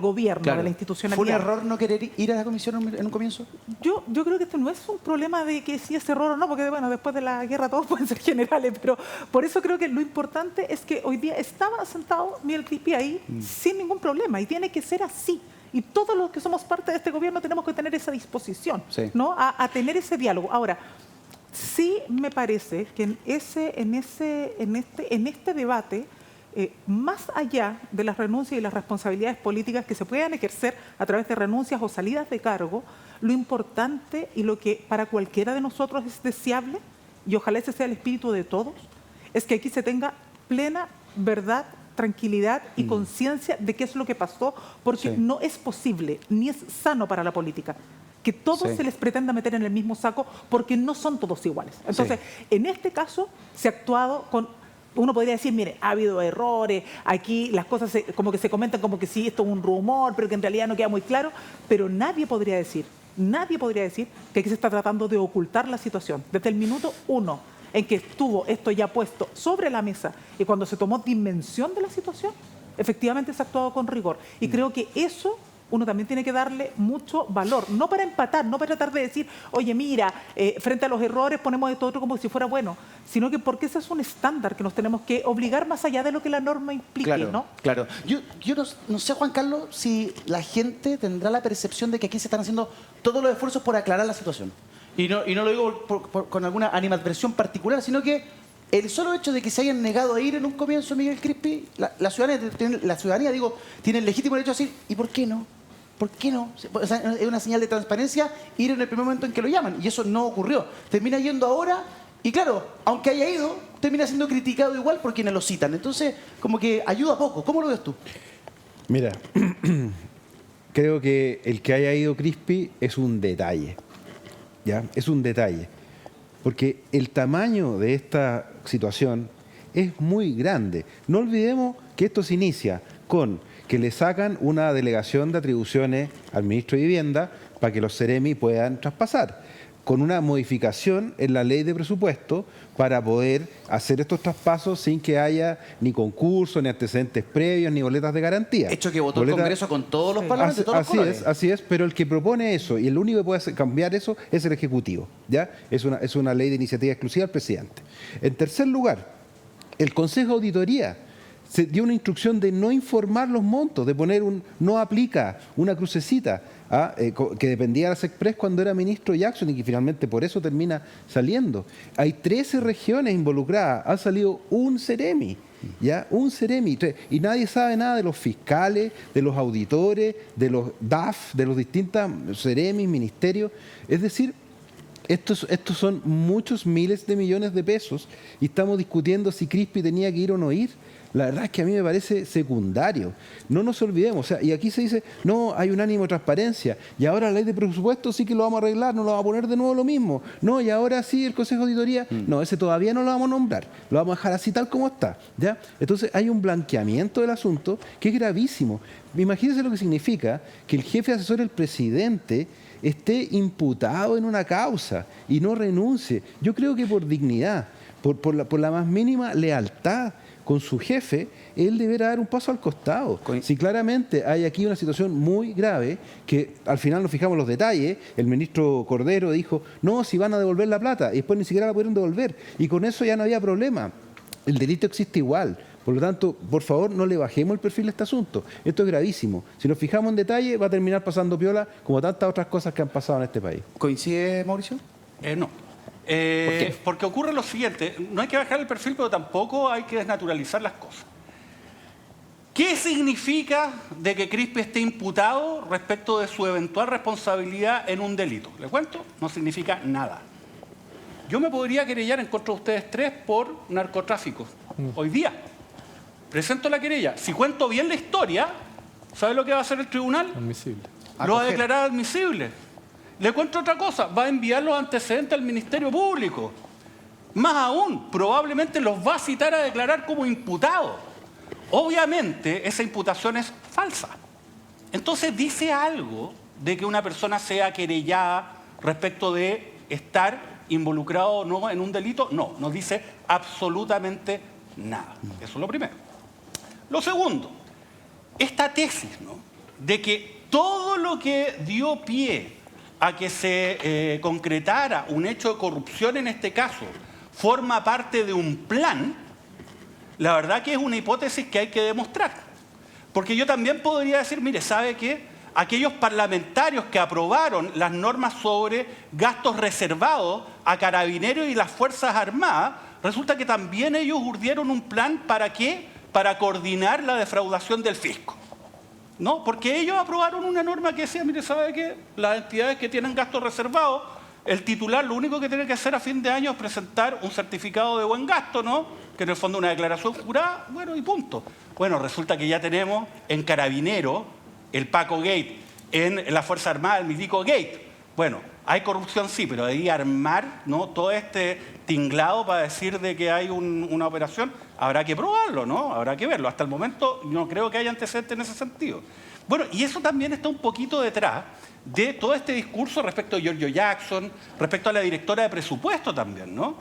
gobierno, Claro. de la institucionalidad. ¿Fue un error no querer ir a la comisión en un comienzo? Yo creo que esto no es un problema de que si es error o no, porque bueno, después de la guerra todos pueden ser generales, pero por eso creo que lo importante es que hoy día estaba sentado Miguel Crispi ahí sin ningún problema y tiene que ser así. Y todos los que somos parte de este gobierno tenemos que tener esa disposición, Sí. ¿no? A tener ese diálogo. Ahora, sí me parece que en este debate, más allá de las renuncias y las responsabilidades políticas que se puedan ejercer a través de renuncias o salidas de cargo, lo importante y lo que para cualquiera de nosotros es deseable, y ojalá ese sea el espíritu de todos, es que aquí se tenga plena verdad, tranquilidad y conciencia de qué es lo que pasó, porque Sí. no es posible ni es sano para la política que todos Sí. se les pretenda meter en el mismo saco, porque no son todos iguales. Entonces, en este caso se ha actuado con... Uno podría decir, mire, ha habido errores, aquí las cosas como que se comentan como que sí, esto es un rumor, pero que en realidad no queda muy claro, pero nadie podría decir que aquí se está tratando de ocultar la situación. Desde el minuto 1 en que estuvo esto ya puesto sobre la mesa y cuando se tomó dimensión de la situación, efectivamente se ha actuado con rigor. Y creo que eso uno también tiene que darle mucho valor, no para empatar, no para tratar de decir, oye, mira, frente a los errores ponemos esto otro como si fuera bueno, sino que porque ese es un estándar que nos tenemos que obligar más allá de lo que la norma implique, Claro, ¿no? claro. Yo no sé, Juan Carlos, si la gente tendrá la percepción de que aquí se están haciendo todos los esfuerzos por aclarar la situación. Y no lo digo con alguna animadversión particular, sino que el solo hecho de que se hayan negado a ir en un comienzo, Miguel Crispi, la ciudadanía, tiene el legítimo derecho a decir, ¿y por qué no? ¿Por qué no? O sea, es una señal de transparencia ir en el primer momento en que lo llaman. Y eso no ocurrió. Termina yendo ahora y claro, aunque haya ido, termina siendo criticado igual por quienes lo citan. Entonces, como que ayuda poco. ¿Cómo lo ves tú? Mira, creo que el que haya ido Crispi es un detalle. ¿Ya? Es un detalle. Porque el tamaño de esta situación es muy grande. No olvidemos que esto se inicia con que le sacan una delegación de atribuciones al ministro de Vivienda para que los Ceremi puedan traspasar, con una modificación en la ley de presupuesto para poder hacer estos traspasos sin que haya ni concurso, ni antecedentes previos, ni boletas de garantía. Hecho que votó el Congreso con todos los parlamentos, todos los colores. Así es, pero el que propone eso y el único que puede cambiar eso es el Ejecutivo, ¿ya? Es una ley de iniciativa exclusiva del presidente. En tercer lugar, el Consejo de Auditoría se dio una instrucción de no informar los montos, de poner un no aplica, una crucecita, que dependía de las Express cuando era ministro Jackson y que finalmente por eso termina saliendo. Hay 13 regiones involucradas, ha salido un Ceremi, ¿ya? Un Ceremi, y nadie sabe nada de los fiscales, de los auditores, de los DAF, de los distintos Ceremis, ministerios. Es decir, estos son muchos miles de millones de pesos y estamos discutiendo si Crispi tenía que ir o no ir. La verdad es que a mí me parece secundario. No nos olvidemos. O sea, y aquí se dice, no, hay un ánimo de transparencia. Y ahora la ley de presupuesto sí que lo vamos a arreglar, no lo vamos a poner de nuevo lo mismo. No, y ahora sí el Consejo de Auditoría. No, ese todavía no lo vamos a nombrar. Lo vamos a dejar así tal como está. ¿Ya? Entonces hay un blanqueamiento del asunto que es gravísimo. Imagínense lo que significa que el jefe asesor del presidente esté imputado en una causa y no renuncie. Yo creo que por dignidad, por la más mínima lealtad, con su jefe, él deberá dar un paso al costado. Si claramente hay aquí una situación muy grave, que al final nos fijamos en los detalles, el ministro Cordero dijo, no, si van a devolver la plata, y después ni siquiera la pudieron devolver, y con eso ya no había problema. El delito existe igual. Por lo tanto, por favor, no le bajemos el perfil a este asunto. Esto es gravísimo. Si nos fijamos en detalle, va a terminar pasando piola como tantas otras cosas que han pasado en este país. ¿Coincide, Mauricio? No. Porque ocurre lo siguiente, no hay que bajar el perfil, pero tampoco hay que desnaturalizar las cosas. ¿Qué significa de que Crispi esté imputado respecto de su eventual responsabilidad en un delito? ¿Le cuento? No significa nada. Yo me podría querellar en contra de ustedes tres por narcotráfico. Hoy día. Presento la querella. Si cuento bien la historia, ¿sabe lo que va a hacer el tribunal? Admisible. Lo va a declarar admisible. Le cuento otra cosa. Va a enviar los antecedentes al Ministerio Público. Más aún, probablemente los va a citar a declarar como imputados. Obviamente, esa imputación es falsa. Entonces, dice algo de que una persona sea querellada respecto de estar involucrado o no en un delito. No, no dice absolutamente nada. Eso es lo primero. Lo segundo, esta tesis, ¿no?, de que todo lo que dio pie a que se concretara un hecho de corrupción en este caso forma parte de un plan, la verdad que es una hipótesis que hay que demostrar. Porque yo también podría decir, mire, ¿sabe qué? Aquellos parlamentarios que aprobaron las normas sobre gastos reservados a Carabineros y las Fuerzas Armadas, resulta que también ellos urdieron un plan, ¿para qué? Para coordinar la defraudación del fisco. ¿No? Porque ellos aprobaron una norma que decía, mire, ¿sabe qué? Las entidades que tienen gastos reservados, el titular lo único que tiene que hacer a fin de año es presentar un certificado de buen gasto, ¿no?, que en el fondo es una declaración jurada, bueno, y punto. Bueno, resulta que ya tenemos en Carabineros el Paco Gate, en la Fuerza Armada el Milico Gate. Bueno, hay corrupción sí, pero ahí armar, ¿no?, todo este tinglado para decir de que hay una operación, habrá que probarlo, ¿no? Habrá que verlo. Hasta el momento no creo que haya antecedentes en ese sentido. Bueno, y eso también está un poquito detrás de todo este discurso respecto a Giorgio Jackson, respecto a la directora de presupuesto también, ¿no?,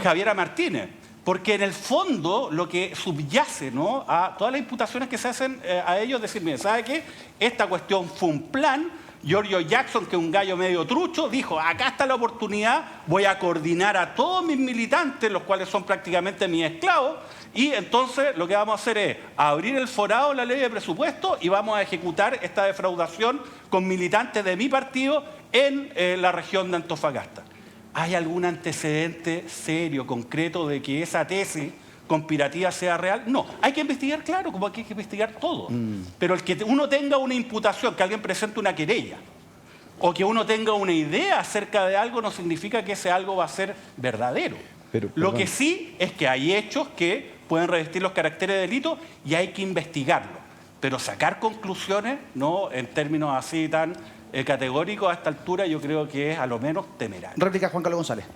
Javiera Martínez. Porque en el fondo lo que subyace, ¿no?, a todas las imputaciones que se hacen a ellos, decir, mire, ¿sabe qué? Esta cuestión fue un plan. Giorgio Jackson, que es un gallo medio trucho, dijo, acá está la oportunidad, voy a coordinar a todos mis militantes, los cuales son prácticamente mis esclavos, y entonces lo que vamos a hacer es abrir el forado en la ley de presupuesto y vamos a ejecutar esta defraudación con militantes de mi partido en la región de Antofagasta. ¿Hay algún antecedente serio, concreto, de que esa tesis conspirativa sea real? No. Hay que investigar, claro, como aquí hay que investigar todo. Pero el que uno tenga una imputación, que alguien presente una querella, o que uno tenga una idea acerca de algo, no significa que ese algo va a ser verdadero. Pero, lo que sí es que hay hechos que pueden revestir los caracteres de delito y hay que investigarlo. Pero sacar conclusiones, no en términos así tan categóricos a esta altura, yo creo que es a lo menos temerario. Réplica, Juan Carlos González.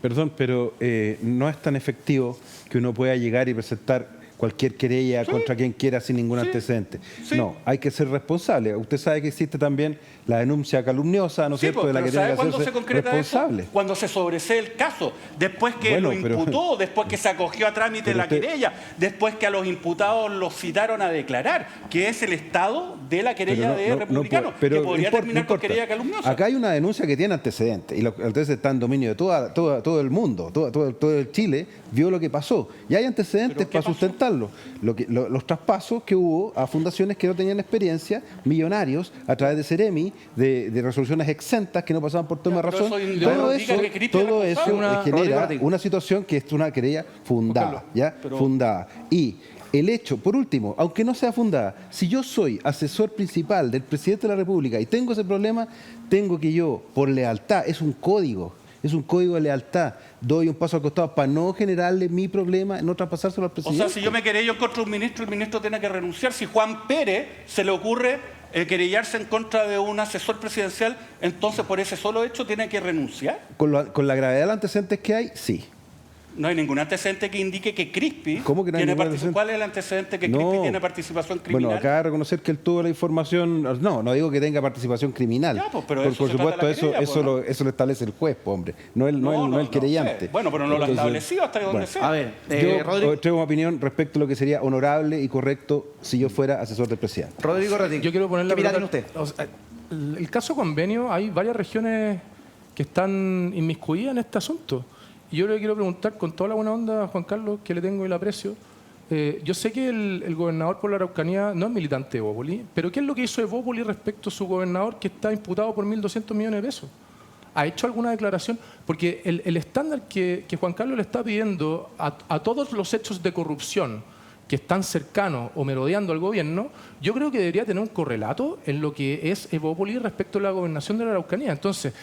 Perdón, pero no es tan efectivo que uno pueda llegar y presentar cualquier querella contra quien quiera sin ningún antecedente. No, hay que ser responsable. Usted sabe que existe también la denuncia calumniosa, ¿no es cierto?, de la que tiene que hacerse responsable. Cuando se sobresee el caso, después que lo imputó, después que se acogió a trámite la querella, después que a los imputados los citaron a declarar, que es el estado de la querella de republicanos, que podría terminar con querella calumniosa. Acá hay una denuncia que tiene antecedentes, y los antecedentes están en dominio de todo el mundo, todo el Chile vio lo que pasó, y hay antecedentes para sustentarlo. Los traspasos que hubo a fundaciones que no tenían experiencia, millonarios, a través de Ceremi, de resoluciones exentas que no pasaban por tema de razón. Todo eso genera una situación que es una querella fundada, fundada. Y el hecho, por último, aunque no sea fundada, si yo soy asesor principal del presidente de la República y tengo ese problema, tengo que yo, por lealtad, es un código de lealtad, doy un paso al costado para no generarle mi problema, no traspasárselo al presidente. O sea, si yo me querello contra un ministro, el ministro tiene que renunciar. Si Juan Pérez se le ocurre querellarse en contra de un asesor presidencial, entonces por ese solo hecho tiene que renunciar. Con la gravedad de los antecedentes que hay, sí. No hay ningún antecedente que indique que Crispi ¿Cómo que no hay tiene ningún participación? antecedente? ¿Cuál es el antecedente que No. Crispi tiene participación criminal? Bueno, acaba de reconocer que él tuvo la información. No digo que tenga participación criminal. Ya, pues, pero por eso se supuesto, trata de la querella, pues, ¿no? eso lo establece el juez, pues, hombre. No el querellante. sé. Bueno, pero no lo ha establecido hasta donde sea. A ver, Yo Rodrigo, traigo una opinión respecto a lo que sería honorable y correcto si yo fuera asesor del presidente. Rodrigo Rodríguez. Yo quiero poner la ¿Qué mirada pelota- tiene usted? o sea, el caso convenio, hay varias regiones que están inmiscuidas en este asunto. Y yo le quiero preguntar con toda la buena onda a Juan Carlos, que le tengo y le aprecio. Yo sé que el gobernador por la Araucanía no es militante de Evópoli, pero ¿qué es lo que hizo Evópoli respecto a su gobernador que está imputado por 1.200 millones de pesos? ¿Ha hecho alguna declaración? Porque el estándar que Juan Carlos le está pidiendo a todos los hechos de corrupción que están cercanos o merodeando al gobierno, yo creo que debería tener un correlato en lo que es Evópoli respecto a la gobernación de la Araucanía. Entonces,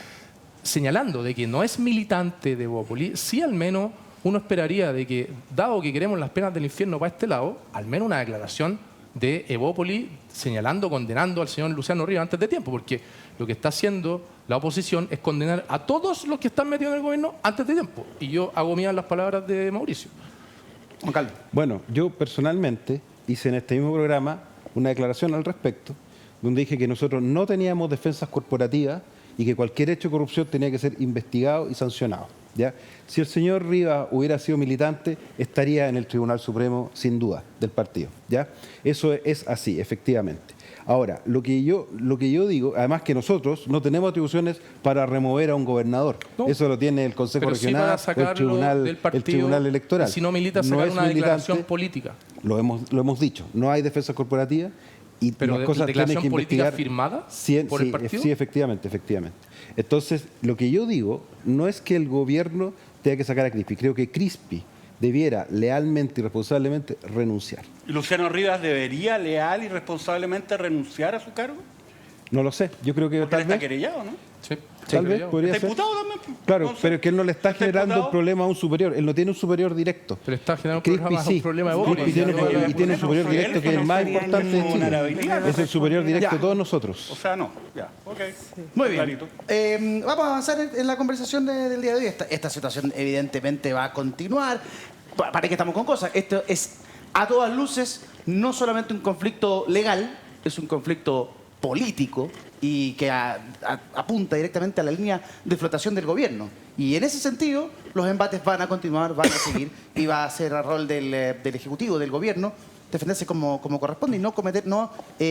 señalando de que no es militante de Evópoli, sí al menos uno esperaría de que, dado que queremos las penas del infierno para este lado, al menos una declaración de Evópoli señalando, condenando al señor Luciano Rivas antes de tiempo, porque lo que está haciendo la oposición es condenar a todos los que están metidos en el gobierno antes de tiempo. Y yo hago mías las palabras de Mauricio. Juan Carlos. Bueno, yo personalmente hice en este mismo programa una declaración al respecto, donde dije que nosotros no teníamos defensas corporativas y que cualquier hecho de corrupción tenía que ser investigado y sancionado. ¿Ya? Si el señor Rivas hubiera sido militante, estaría en el Tribunal Supremo sin duda del partido. ¿Ya? Eso es así, efectivamente. Ahora, lo que yo digo, además que nosotros no tenemos atribuciones para remover a un gobernador. No. Eso lo tiene el Consejo Pero sí Regional, para o sacarlo del partido, el Tribunal Electoral. y si no milita, sacar No es una declaración militante, política. lo hemos dicho, no hay defensa corporativa y Pero las cosas tienen declaración que política investigar. firmada Sí, por el partido. Sí, efectivamente. Entonces, lo que yo digo no es que el gobierno tenga que sacar a Crispi. Creo que Crispi debiera lealmente y responsablemente renunciar. ¿Y Luciano Rivas debería leal y responsablemente renunciar a su cargo? No lo sé. Yo creo que Porque él tal está vez, querellado, ¿no? Sí, tal vez creo yo. podría ¿Está ser. imputado también? Claro, Entonces, pero que él no le está ¿está generando imputado? un problema a un superior. Él no tiene un superior directo. Pero está generando Crispi un sí. problema de No, Evópoli. Crispi tiene, no, y tiene un no, superior no, directo él que es el no más sería importante de Chile. vulnerabilidad. Es el superior directo Ya. de todos nosotros. O sea, no. Ya, ok. Muy bien. Clarito. Vamos a avanzar en la conversación del día de hoy. Esta situación evidentemente va a continuar. ¿Para qué estamos con cosas? Esto es, a todas luces, no solamente un conflicto legal, es un conflicto político y que apunta directamente a la línea de flotación del gobierno. Y en ese sentido, los embates van a continuar, van a seguir, y va a ser el rol del Ejecutivo, del gobierno, defenderse como corresponde y no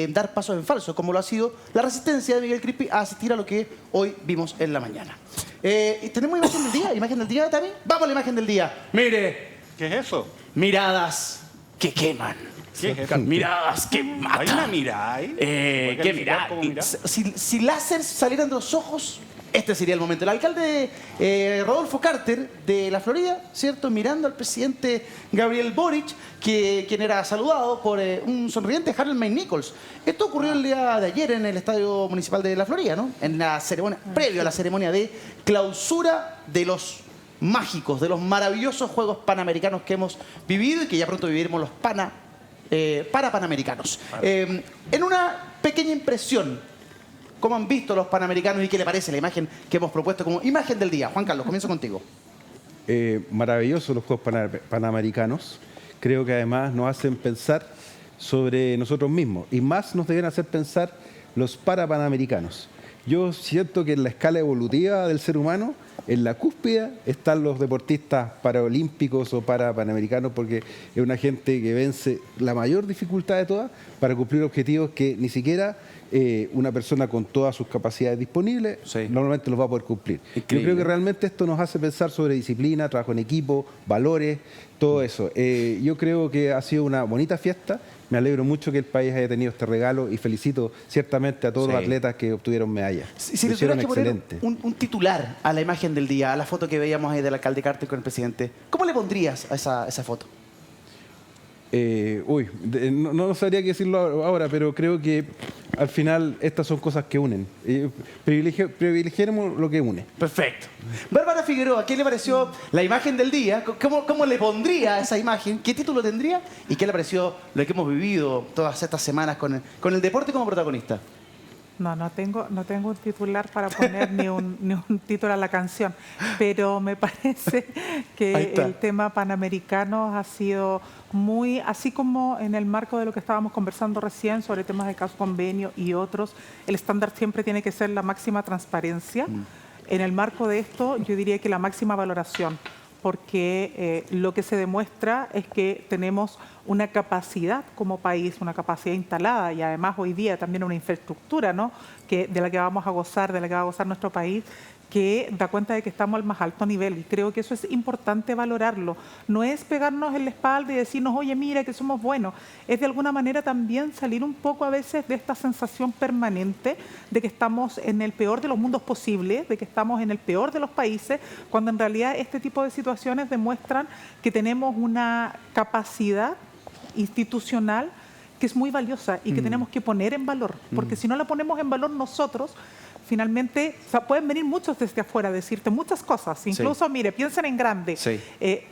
dar pasos en falso, como lo ha sido la resistencia de Miguel Crispi a asistir a lo que hoy vimos en la mañana. Y tenemos imagen del día, Tami. Vamos a la imagen del día. Mire, ¿Qué es eso? miradas que queman. ¿Qué es eso? Miradas que ¿Hay matan. una mirada ahí? ¿Puede ¿Qué calificar mirada? como mirada? Si láser salieran de los ojos, este sería el momento. El alcalde Rodolfo Carter de la Florida, ¿cierto? Mirando al presidente Gabriel Boric, quien era saludado por un sonriente Harold May Nichols. Esto ocurrió el día de ayer en el Estadio Municipal de la Florida, ¿no? En la ceremonia, previo a la ceremonia de clausura de los mágicos, de los maravillosos Juegos Panamericanos que hemos vivido y que ya pronto viviremos los Panamericanos. En una pequeña impresión, ¿cómo han visto los Panamericanos y qué le parece la imagen que hemos propuesto como imagen del día? Juan Carlos, comienzo contigo. Maravillosos los Juegos Panamericanos. Creo que además nos hacen pensar sobre nosotros mismos y más nos deben hacer pensar los Panamericanos. Yo siento que en la escala evolutiva del ser humano, en la cúspide están los deportistas paraolímpicos o panamericanos, porque es una gente que vence la mayor dificultad de todas para cumplir objetivos que ni siquiera una persona con todas sus capacidades disponibles normalmente los va a poder cumplir. Yo creo que realmente esto nos hace pensar sobre disciplina, trabajo en equipo, valores, todo eso. Yo creo que ha sido una bonita fiesta. Me alegro mucho que el país haya tenido este regalo y felicito ciertamente a todos los atletas que obtuvieron medallas. Si Lo le hicieron tuvieras que poner excelente. un titular a la imagen del día, a la foto que veíamos ahí del alcalde Carter con el presidente, ¿cómo le pondrías a esa foto? No sabría qué decirlo ahora, pero creo que al final estas son cosas que unen. Privilegiemos lo que une. Perfecto. Bárbara Figueroa, ¿qué le pareció la imagen del día? ¿Cómo le pondría a esa imagen? ¿Qué título tendría? ¿Y qué le pareció lo que hemos vivido todas estas semanas con el deporte como protagonista? No tengo un titular para poner ni un título a la canción, pero me parece que el tema Panamericanos ha sido muy, así como en el marco de lo que estábamos conversando recién sobre temas de caso convenio y otros, el estándar siempre tiene que ser la máxima transparencia. En el marco de esto, yo diría que la máxima valoración, porque lo que se demuestra es que tenemos una capacidad como país, una capacidad instalada y además hoy día también una infraestructura, ¿no? de la que vamos a gozar, de la que va a gozar nuestro país, que da cuenta de que estamos al más alto nivel y creo que eso es importante valorarlo. No es pegarnos en la espalda y decirnos, oye, mira que somos buenos, es de alguna manera también salir un poco a veces de esta sensación permanente de que estamos en el peor de los mundos posibles, de que estamos en el peor de los países, cuando en realidad este tipo de situaciones demuestran que tenemos una capacidad institucional que es muy valiosa y que tenemos que poner en valor, porque si no la ponemos en valor nosotros, finalmente, o sea, pueden venir muchos desde afuera a decirte muchas cosas, incluso, mire, piensen en grande,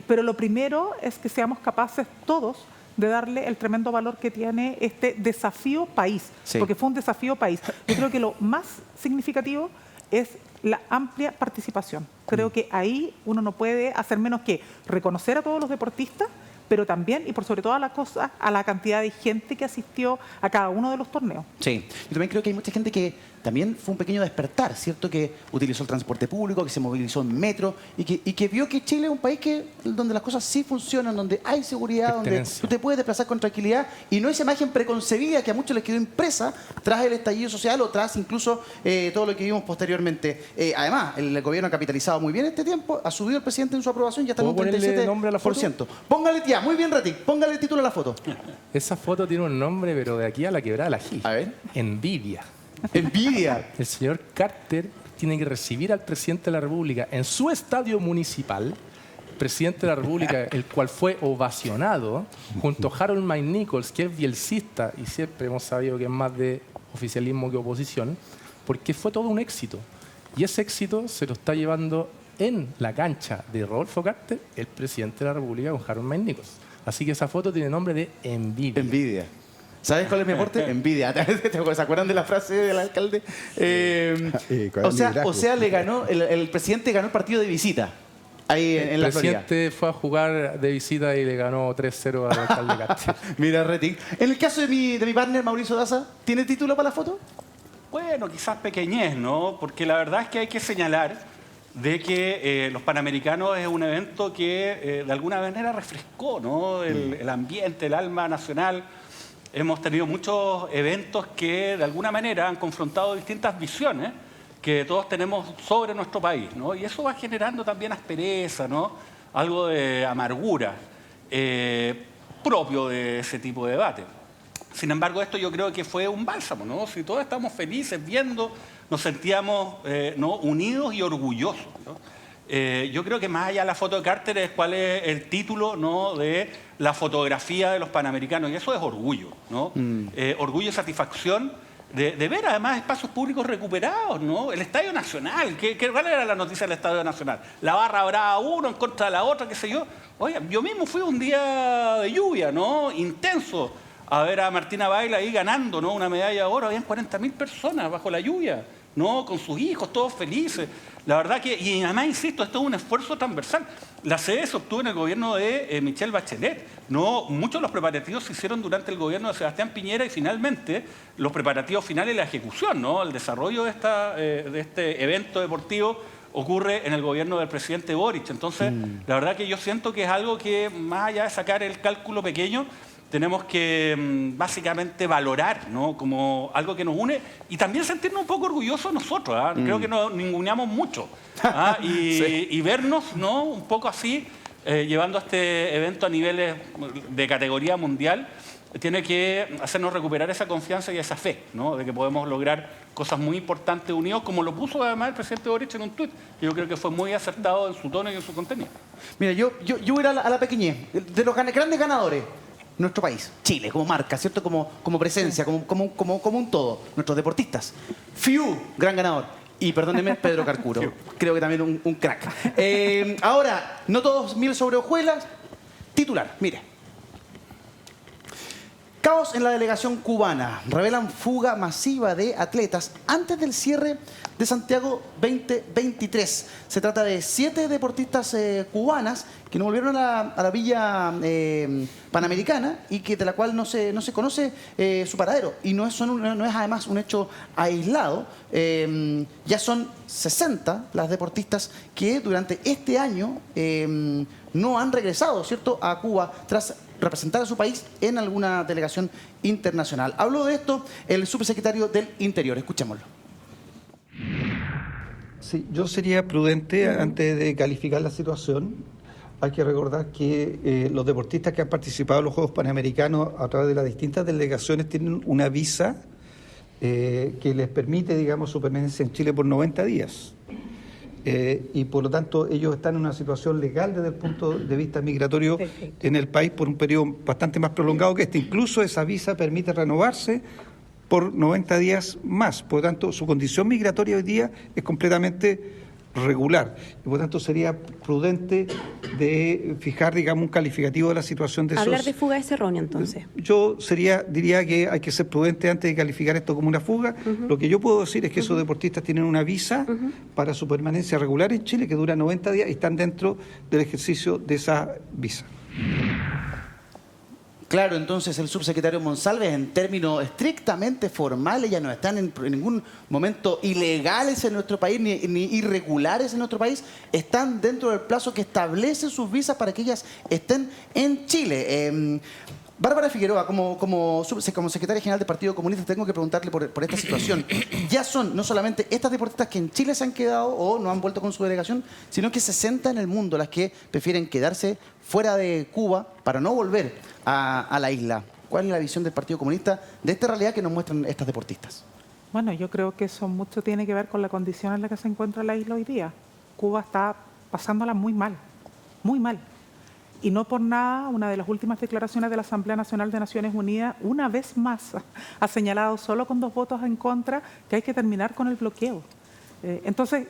pero lo primero es que seamos capaces todos de darle el tremendo valor que tiene este desafío país, porque fue un desafío país. Yo creo que lo más significativo es la amplia participación. Creo que ahí uno no puede hacer menos que reconocer a todos los deportistas, pero también, y por sobre todas las cosas, a la cantidad de gente que asistió a cada uno de los torneos. Sí, yo también creo que hay mucha gente que también fue un pequeño despertar, ¿cierto? Que utilizó el transporte público, que se movilizó en metro y que vio que Chile es un país donde las cosas sí funcionan, donde hay seguridad, donde tú te puedes desplazar con tranquilidad y no esa imagen preconcebida que a muchos les quedó impresa tras el estallido social o tras incluso todo lo que vimos posteriormente. Además, el gobierno ha capitalizado muy bien este tiempo, ha subido el presidente en su aprobación y ya está en un 37%. Póngale, ya, muy bien, Rati, póngale el título a la foto. Esa foto tiene un nombre, pero de aquí a la quebrada la Gil. A ver. Envidia. Envidia. El señor Carter tiene que recibir al presidente de la República en su estadio municipal, presidente de la República, el cual fue ovacionado, junto a Harold Mike Nichols, que es bielcista, y siempre hemos sabido que es más de oficialismo que oposición, porque fue todo un éxito. Y ese éxito se lo está llevando en la cancha de Rodolfo Carter, el presidente de la República, con Harold Mike Nichols. Así que esa foto tiene nombre de envidia. Envidia. ¿Sabes cuál es mi aporte? Envidia. ¿Se acuerdan de la frase del alcalde? O sea, le ganó, el presidente ganó el partido de visita ahí en la Florida. El presidente fue a jugar de visita y le ganó 3-0 al alcalde Carter. Mira, Retic. En el caso de mi partner, Mauricio Daza, ¿tiene título para la foto? Bueno, quizás pequeñez, ¿no? Porque la verdad es que hay que señalar de que los Panamericanos es un evento que de alguna manera refrescó, ¿no? El ambiente, el alma nacional. Hemos tenido muchos eventos que de alguna manera han confrontado distintas visiones que todos tenemos sobre nuestro país, ¿no? Y eso va generando también aspereza, ¿no? Algo de amargura propio de ese tipo de debate. Sin embargo, esto yo creo que fue un bálsamo, ¿no? Si todos estamos felices viendo, nos sentíamos ¿no? unidos y orgullosos, ¿no? Yo creo que más allá de la foto de Carter es cuál es el título, ¿no? de la fotografía de los Panamericanos, y eso es orgullo, ¿no? Orgullo y satisfacción de ver además espacios públicos recuperados, ¿no? El Estadio Nacional, ¿cuál era la noticia del Estadio Nacional? La barra brava uno en contra de la otra, qué sé yo. Oye, yo mismo fui un día de lluvia, ¿no? Intenso, a ver a Martina Baila ahí ganando, ¿no? Una medalla de oro, habían 40.000 personas bajo la lluvia, ¿no? Con sus hijos, todos felices. La verdad que, y además, insisto, esto es un esfuerzo transversal. La sede se obtuvo en el gobierno de Michelle Bachelet. No, muchos de los preparativos se hicieron durante el gobierno de Sebastián Piñera y finalmente los preparativos finales y la ejecución, ¿no? El desarrollo de este evento deportivo ocurre en el gobierno del presidente Boric. Entonces, la verdad que yo siento que es algo que, más allá de sacar el cálculo pequeño, tenemos que básicamente valorar, ¿no? Como algo que nos une y también sentirnos un poco orgullosos nosotros. ¿Ah? Creo que nos ninguneamos mucho. ¿Ah? Y vernos, ¿no? Un poco así, llevando este evento a niveles de categoría mundial, tiene que hacernos recuperar esa confianza y esa fe, ¿no? De que podemos lograr cosas muy importantes unidos, como lo puso además el presidente Boric en un tuit. Yo creo que fue muy acertado en su tono y en su contenido. Mira, yo voy a la pequeñez. De los grandes ganadores, nuestro país, Chile, como marca, ¿cierto? Como presencia, como un todo. Nuestros deportistas. Fiu, gran ganador. Y perdónenme, Pedro Carcuro. Creo que también un crack. Ahora, no todos miel sobre hojuelas. Titular, mire. Caos en la delegación cubana. Revelan fuga masiva de atletas antes del cierre de Santiago 2023. Se trata de 7 deportistas cubanas que no volvieron a la villa panamericana y que de la cual no se conoce su paradero. Y no es además un hecho aislado. Ya son 60 las deportistas que durante este año no han regresado, ¿cierto?, a Cuba tras representar a su país en alguna delegación internacional. Habló de esto el subsecretario del Interior. Escuchémoslo. Sí, yo sería prudente antes de calificar la situación. Hay que recordar que los deportistas que han participado en los Juegos Panamericanos a través de las distintas delegaciones tienen una visa que les permite, digamos, su permanencia en Chile por 90 días. Y por lo tanto ellos están en una situación legal desde el punto de vista migratorio en el país por un periodo bastante más prolongado que este. Incluso esa visa permite renovarse por 90 días más. Por lo tanto, su condición migratoria hoy día es completamente regular. Y por lo tanto sería prudente de fijar, digamos, un calificativo de la situación de esos... Hablar de fuga es erróneo, entonces. Yo diría que hay que ser prudente antes de calificar esto como una fuga. Lo que yo puedo decir es que esos deportistas tienen una visa para su permanencia regular en Chile que dura 90 días y están dentro del ejercicio de esa visa. Claro, entonces el subsecretario Monsalve, en términos estrictamente formales, ya no están en ningún momento ilegales en nuestro país ni irregulares en nuestro país, están dentro del plazo que establece sus visas para que ellas estén en Chile. Bárbara Figueroa, como secretaria general del Partido Comunista, tengo que preguntarle por esta situación. Ya son no solamente estas deportistas que en Chile se han quedado o no han vuelto con su delegación, sino que 60 en el mundo las que prefieren quedarse fuera de Cuba para no volver a la isla. ¿Cuál es la visión del Partido Comunista de esta realidad que nos muestran estas deportistas? Bueno, yo creo que eso mucho tiene que ver con la condición en la que se encuentra la isla hoy día. Cuba está pasándola muy mal, muy mal. Y no por nada, una de las últimas declaraciones de la Asamblea Nacional de Naciones Unidas, una vez más, ha señalado solo con 2 votos en contra que hay que terminar con el bloqueo. Entonces,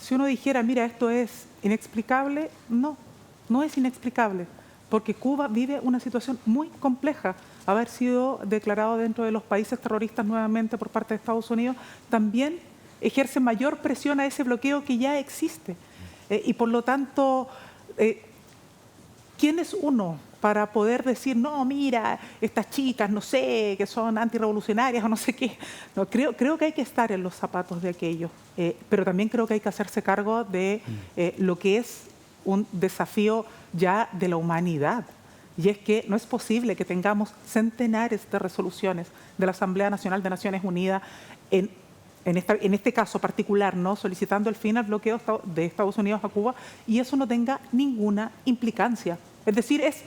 si uno dijera, mira, esto es inexplicable, no es inexplicable, porque Cuba vive una situación muy compleja. Haber sido declarado dentro de los países terroristas nuevamente por parte de Estados Unidos también ejerce mayor presión a ese bloqueo que ya existe. Y por lo tanto... ¿quién es uno para poder decir, no, mira, estas chicas, no sé, que son antirrevolucionarias o no sé qué? No, creo que hay que estar en los zapatos de aquellos, pero también creo que hay que hacerse cargo de lo que es un desafío ya de la humanidad. Y es que no es posible que tengamos centenares de resoluciones de la Asamblea Nacional de Naciones Unidas en este caso particular, ¿no?, solicitando el fin al bloqueo de Estados Unidos a Cuba, y eso no tenga ninguna implicancia. Es decir, es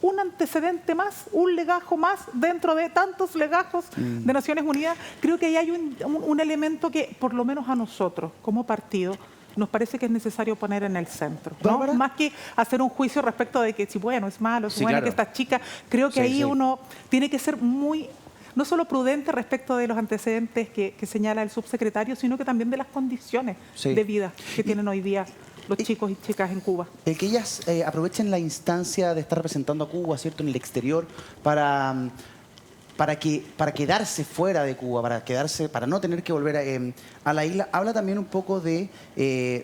un antecedente más, un legajo más dentro de tantos legajos de Naciones Unidas. Creo que ahí hay un elemento que, por lo menos a nosotros, como partido, nos parece que es necesario poner en el centro, ¿no? Más que hacer un juicio respecto de que si bueno, es malo, si bueno, claro, que estas chicas, creo que ahí uno tiene que ser muy... no solo prudente respecto de los antecedentes que señala el subsecretario, sino que también de las condiciones de vida que tienen hoy día los chicos y chicas en Cuba. El que ellas aprovechen la instancia de estar representando a Cuba, ¿cierto?, en el exterior, para quedarse fuera de Cuba, para no tener que volver a la isla, habla también un poco de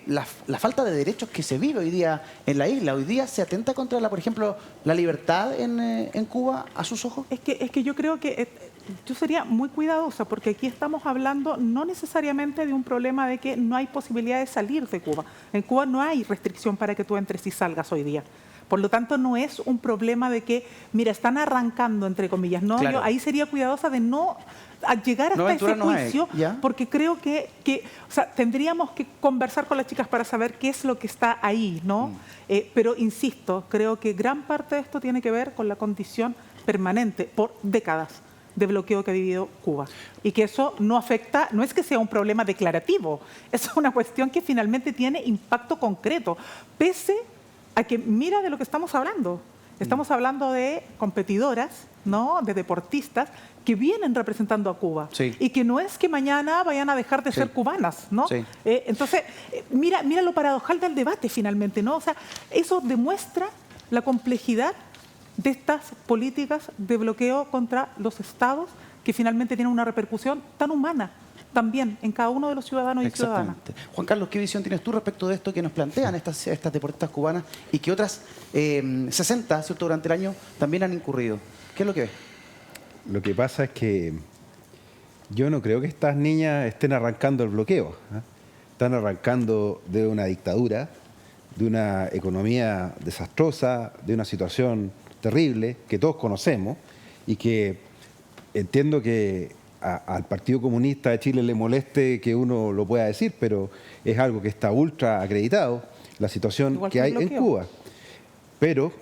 la falta de derechos que se vive hoy día en la isla. Hoy día se atenta contra, por ejemplo, la libertad en Cuba a sus ojos. Es que yo creo que yo sería muy cuidadosa, porque aquí estamos hablando no necesariamente de un problema de que no hay posibilidad de salir de Cuba. En Cuba no hay restricción para que tú entres y salgas hoy día. Por lo tanto, no es un problema de que, mira, están arrancando, entre comillas. No, claro. Yo ahí sería cuidadosa de no llegar hasta ese juicio, porque creo que o sea, tendríamos que conversar con las chicas para saber qué es lo que está ahí, ¿no? Pero insisto, creo que gran parte de esto tiene que ver con la condición permanente por décadas de bloqueo que ha vivido Cuba. Y que eso no afecta, no es que sea un problema declarativo, es una cuestión que finalmente tiene impacto concreto, pese a que mira de lo que estamos hablando. Estamos hablando de competidoras, ¿no?, de deportistas que vienen representando a Cuba y que no es que mañana vayan a dejar de ser cubanas, ¿no? Entonces, mira lo paradojal del debate finalmente, ¿no? O sea, eso demuestra la complejidad de estas políticas de bloqueo contra los estados que finalmente tienen una repercusión tan humana también en cada uno de los ciudadanos y ciudadanas. Juan Carlos, ¿qué visión tienes tú respecto de esto que nos plantean estas deportistas cubanas y que otras 60, ¿cierto?, durante el año también han incurrido? ¿Qué es lo que ves? Lo que pasa es que yo no creo que estas niñas estén arrancando el bloqueo. Están arrancando de una dictadura, de una economía desastrosa, de una situación terrible que todos conocemos y que entiendo que al Partido Comunista de Chile le moleste que uno lo pueda decir, pero es algo que está ultra acreditado, la situación Igual que que hay el en bloqueo. Cuba. Pero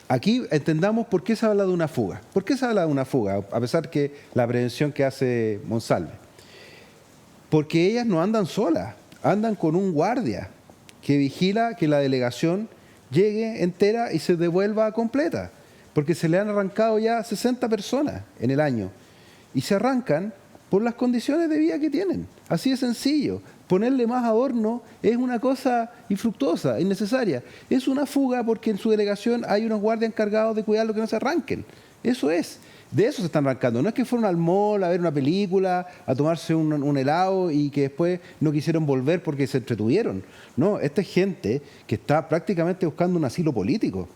aquí entendamos por qué se habla de una fuga. ¿Por qué se habla de una fuga? A pesar que la prevención que hace Monsalve. Porque ellas no andan solas, andan con un guardia que vigila que la delegación llegue entera y se devuelva completa. Porque se le han arrancado ya 60 personas en el año. Y se arrancan por las condiciones de vida que tienen. Así de sencillo. Ponerle más adorno es una cosa infructuosa, innecesaria. Es una fuga porque en su delegación hay unos guardias encargados de cuidar lo que no se arranquen. Eso es. De eso se están arrancando. No es que fueron al mall a ver una película, a tomarse un helado y que después no quisieron volver porque se entretuvieron. No, esta es gente que está prácticamente buscando un asilo político.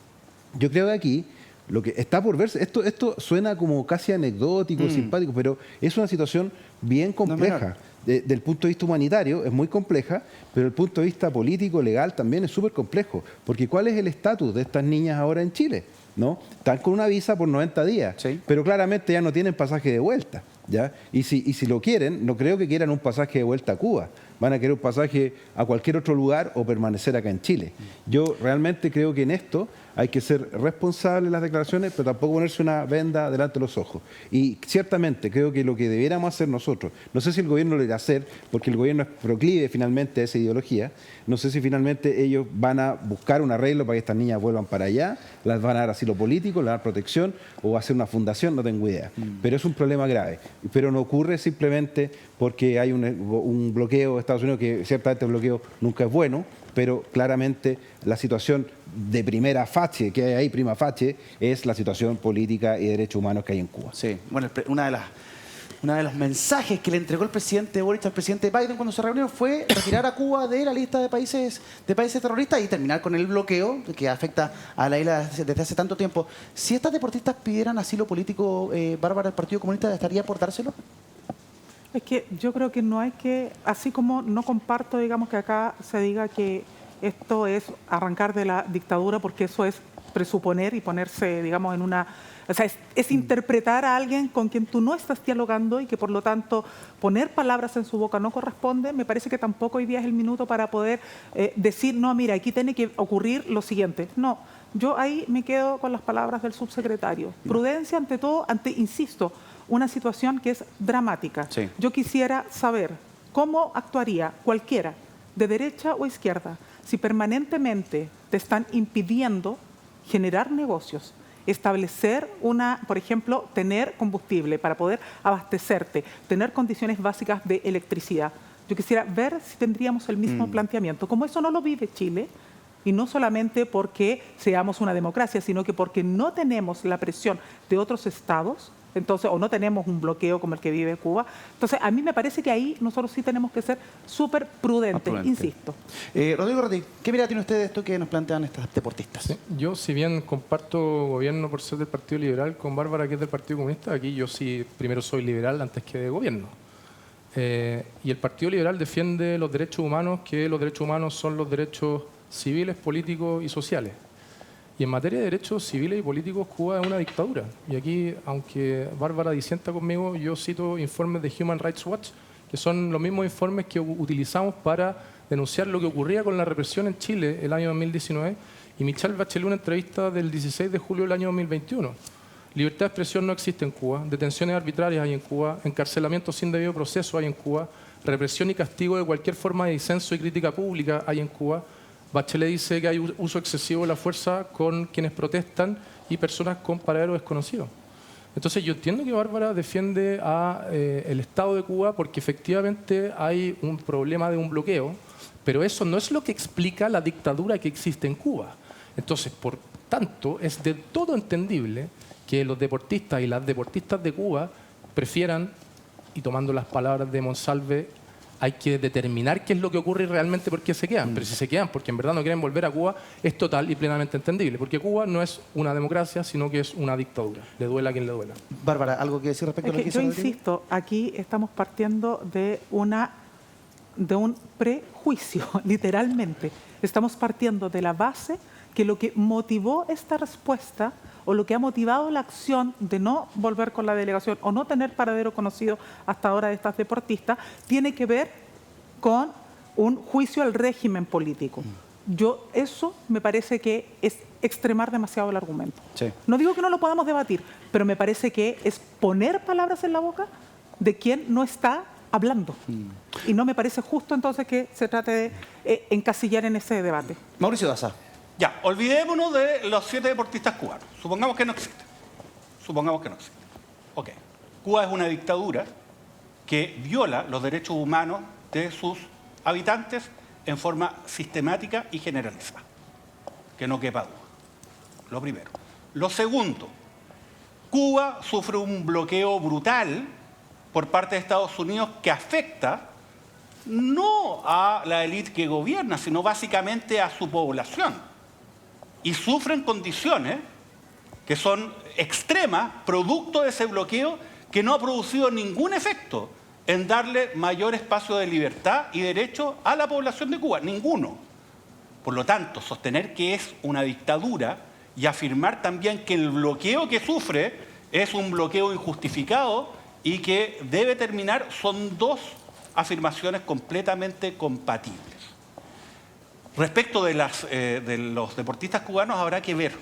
Yo creo que aquí lo que está por verse, esto suena como casi anecdótico, simpático, pero es una situación bien compleja. Del punto de vista humanitario es muy compleja, pero desde el punto de vista político, legal también es súper complejo. Porque ¿cuál es el estatus de estas niñas ahora en Chile? ¿No? Están con una visa por 90 días, Sí. pero claramente ya no tienen pasaje de vuelta. ¿Ya? Y si lo quieren, no creo que quieran un pasaje de vuelta a Cuba. Van a querer un pasaje a cualquier otro lugar o permanecer acá en Chile. Yo realmente creo que en esto hay que ser responsable en las declaraciones, pero tampoco ponerse una venda delante de los ojos. Y ciertamente creo que lo que debiéramos hacer nosotros, no sé si el gobierno lo irá a hacer, porque el gobierno es proclive finalmente a esa ideología, no sé si finalmente ellos van a buscar un arreglo para que estas niñas vuelvan para allá, las van a dar asilo político, les van a dar protección, o va a hacer una fundación, no tengo idea. Pero es un problema grave. Pero no ocurre simplemente porque hay un bloqueo de Estados Unidos, que ciertamente el bloqueo nunca es bueno, pero claramente la situación de primera facie, que hay ahí, prima facie, es la situación política y de derechos humanos que hay en Cuba. Sí, bueno, uno de los mensajes que le entregó el presidente Boric al presidente Biden cuando se reunieron fue retirar a Cuba de la lista de países terroristas y terminar con el bloqueo que afecta a la isla desde hace tanto tiempo. Si estas deportistas pidieran asilo político, Bárbara, ¿el Partido Comunista estaría por dárselo? Es que yo creo que no hay que, así como no comparto, digamos, que acá se diga que esto es arrancar de la dictadura, porque eso es presuponer y ponerse, digamos, en una... O sea, es interpretar a alguien con quien tú no estás dialogando y que, por lo tanto, poner palabras en su boca no corresponde. Me parece que tampoco hoy día es el minuto para poder decir, no, mira, aquí tiene que ocurrir lo siguiente. No, yo ahí me quedo con las palabras del subsecretario. Prudencia ante todo, insisto, una situación que es dramática. Sí. Yo quisiera saber cómo actuaría cualquiera, de derecha o izquierda, si permanentemente te están impidiendo generar negocios, establecer por ejemplo, tener combustible para poder abastecerte, tener condiciones básicas de electricidad. Yo quisiera ver si tendríamos el mismo planteamiento. Como eso no lo vive Chile, y no solamente porque seamos una democracia, sino que porque no tenemos la presión de otros estados, entonces, o no tenemos un bloqueo como el que vive Cuba. Entonces, a mí me parece que ahí nosotros sí tenemos que ser súper prudentes, insisto. Rodrigo Rati, ¿qué mirada tiene usted de esto que nos plantean estas deportistas? Sí, yo, si bien comparto gobierno por ser del Partido Liberal con Bárbara, que es del Partido Comunista, aquí yo sí primero soy liberal antes que de gobierno. Y el Partido Liberal defiende los derechos humanos, que los derechos humanos son los derechos civiles, políticos y sociales. Y en materia de derechos civiles y políticos, Cuba es una dictadura. Y aquí, aunque Bárbara disienta conmigo, yo cito informes de Human Rights Watch, que son los mismos informes que utilizamos para denunciar lo que ocurría con la represión en Chile el año 2019. Y Michelle Bachelet, una entrevista del 16 de julio del año 2021. Libertad de expresión no existe en Cuba, detenciones arbitrarias hay en Cuba, encarcelamiento sin debido proceso hay en Cuba, represión y castigo de cualquier forma de disenso y crítica pública hay en Cuba. Bachelet dice que hay uso excesivo de la fuerza con quienes protestan y personas con paradero desconocido. Entonces yo entiendo que Bárbara defiende el Estado de Cuba porque efectivamente hay un problema de un bloqueo, pero eso no es lo que explica la dictadura que existe en Cuba. Entonces, por tanto, es de todo entendible que los deportistas y las deportistas de Cuba prefieran, y tomando las palabras de Monsalve, hay que determinar qué es lo que ocurre y realmente por qué se quedan. Pero si se quedan porque en verdad no quieren volver a Cuba, es total y plenamente entendible. Porque Cuba no es una democracia, sino que es una dictadura. Le duela a quien le duela. Bárbara, ¿algo que decir respecto a lo que Yo hizo Rodrigo? insisto, aquí estamos partiendo de un prejuicio, literalmente. Estamos partiendo de la base que lo que motivó esta respuesta o lo que ha motivado la acción de no volver con la delegación o no tener paradero conocido hasta ahora de estas deportistas tiene que ver con un juicio al régimen político. Eso me parece que es extremar demasiado el argumento. Sí. No digo que no lo podamos debatir, pero me parece que es poner palabras en la boca de quien no está hablando. Y no me parece justo entonces que se trate de encasillar en ese debate. Mauricio Daza. Ya, olvidémonos de los 7 deportistas cubanos. Supongamos que no existen. Supongamos que no existen. Ok. Cuba es una dictadura que viola los derechos humanos de sus habitantes en forma sistemática y generalizada. Que no quepa duda. Lo primero. Lo segundo, Cuba sufre un bloqueo brutal por parte de Estados Unidos que afecta no a la élite que gobierna, sino básicamente a su población. Y sufren condiciones que son extremas, producto de ese bloqueo que no ha producido ningún efecto en darle mayor espacio de libertad y derecho a la población de Cuba. Ninguno. Por lo tanto, sostener que es una dictadura y afirmar también que el bloqueo que sufre es un bloqueo injustificado y que debe terminar son dos afirmaciones completamente compatibles. Respecto de los deportistas cubanos habrá que ver.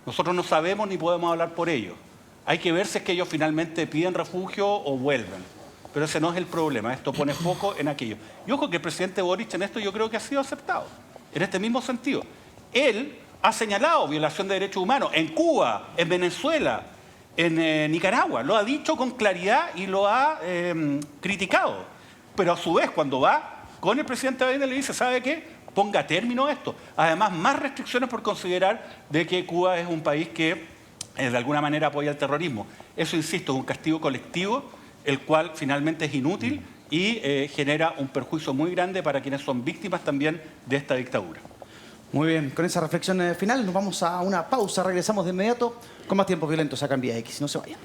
Nosotros no sabemos ni podemos hablar por ellos. Hay que ver si es que ellos finalmente piden refugio o vuelven. Pero ese no es el problema. Esto pone foco en aquello. Y ojo que el presidente Boric en esto yo creo que ha sido aceptado. En este mismo sentido. Él ha señalado violación de derechos humanos en Cuba, en Venezuela, en Nicaragua. Lo ha dicho con claridad y lo ha criticado. Pero a su vez, cuando va con el presidente Biden, le dice, ¿sabe qué? Ponga término a esto. Además, más restricciones por considerar de que Cuba es un país que de alguna manera apoya el terrorismo. Eso, insisto, es un castigo colectivo, el cual finalmente es inútil y genera un perjuicio muy grande para quienes son víctimas también de esta dictadura. Muy bien, con esa reflexión final nos vamos a una pausa. Regresamos de inmediato con más Tiempos Violentos acá en Vía X. No se vayan.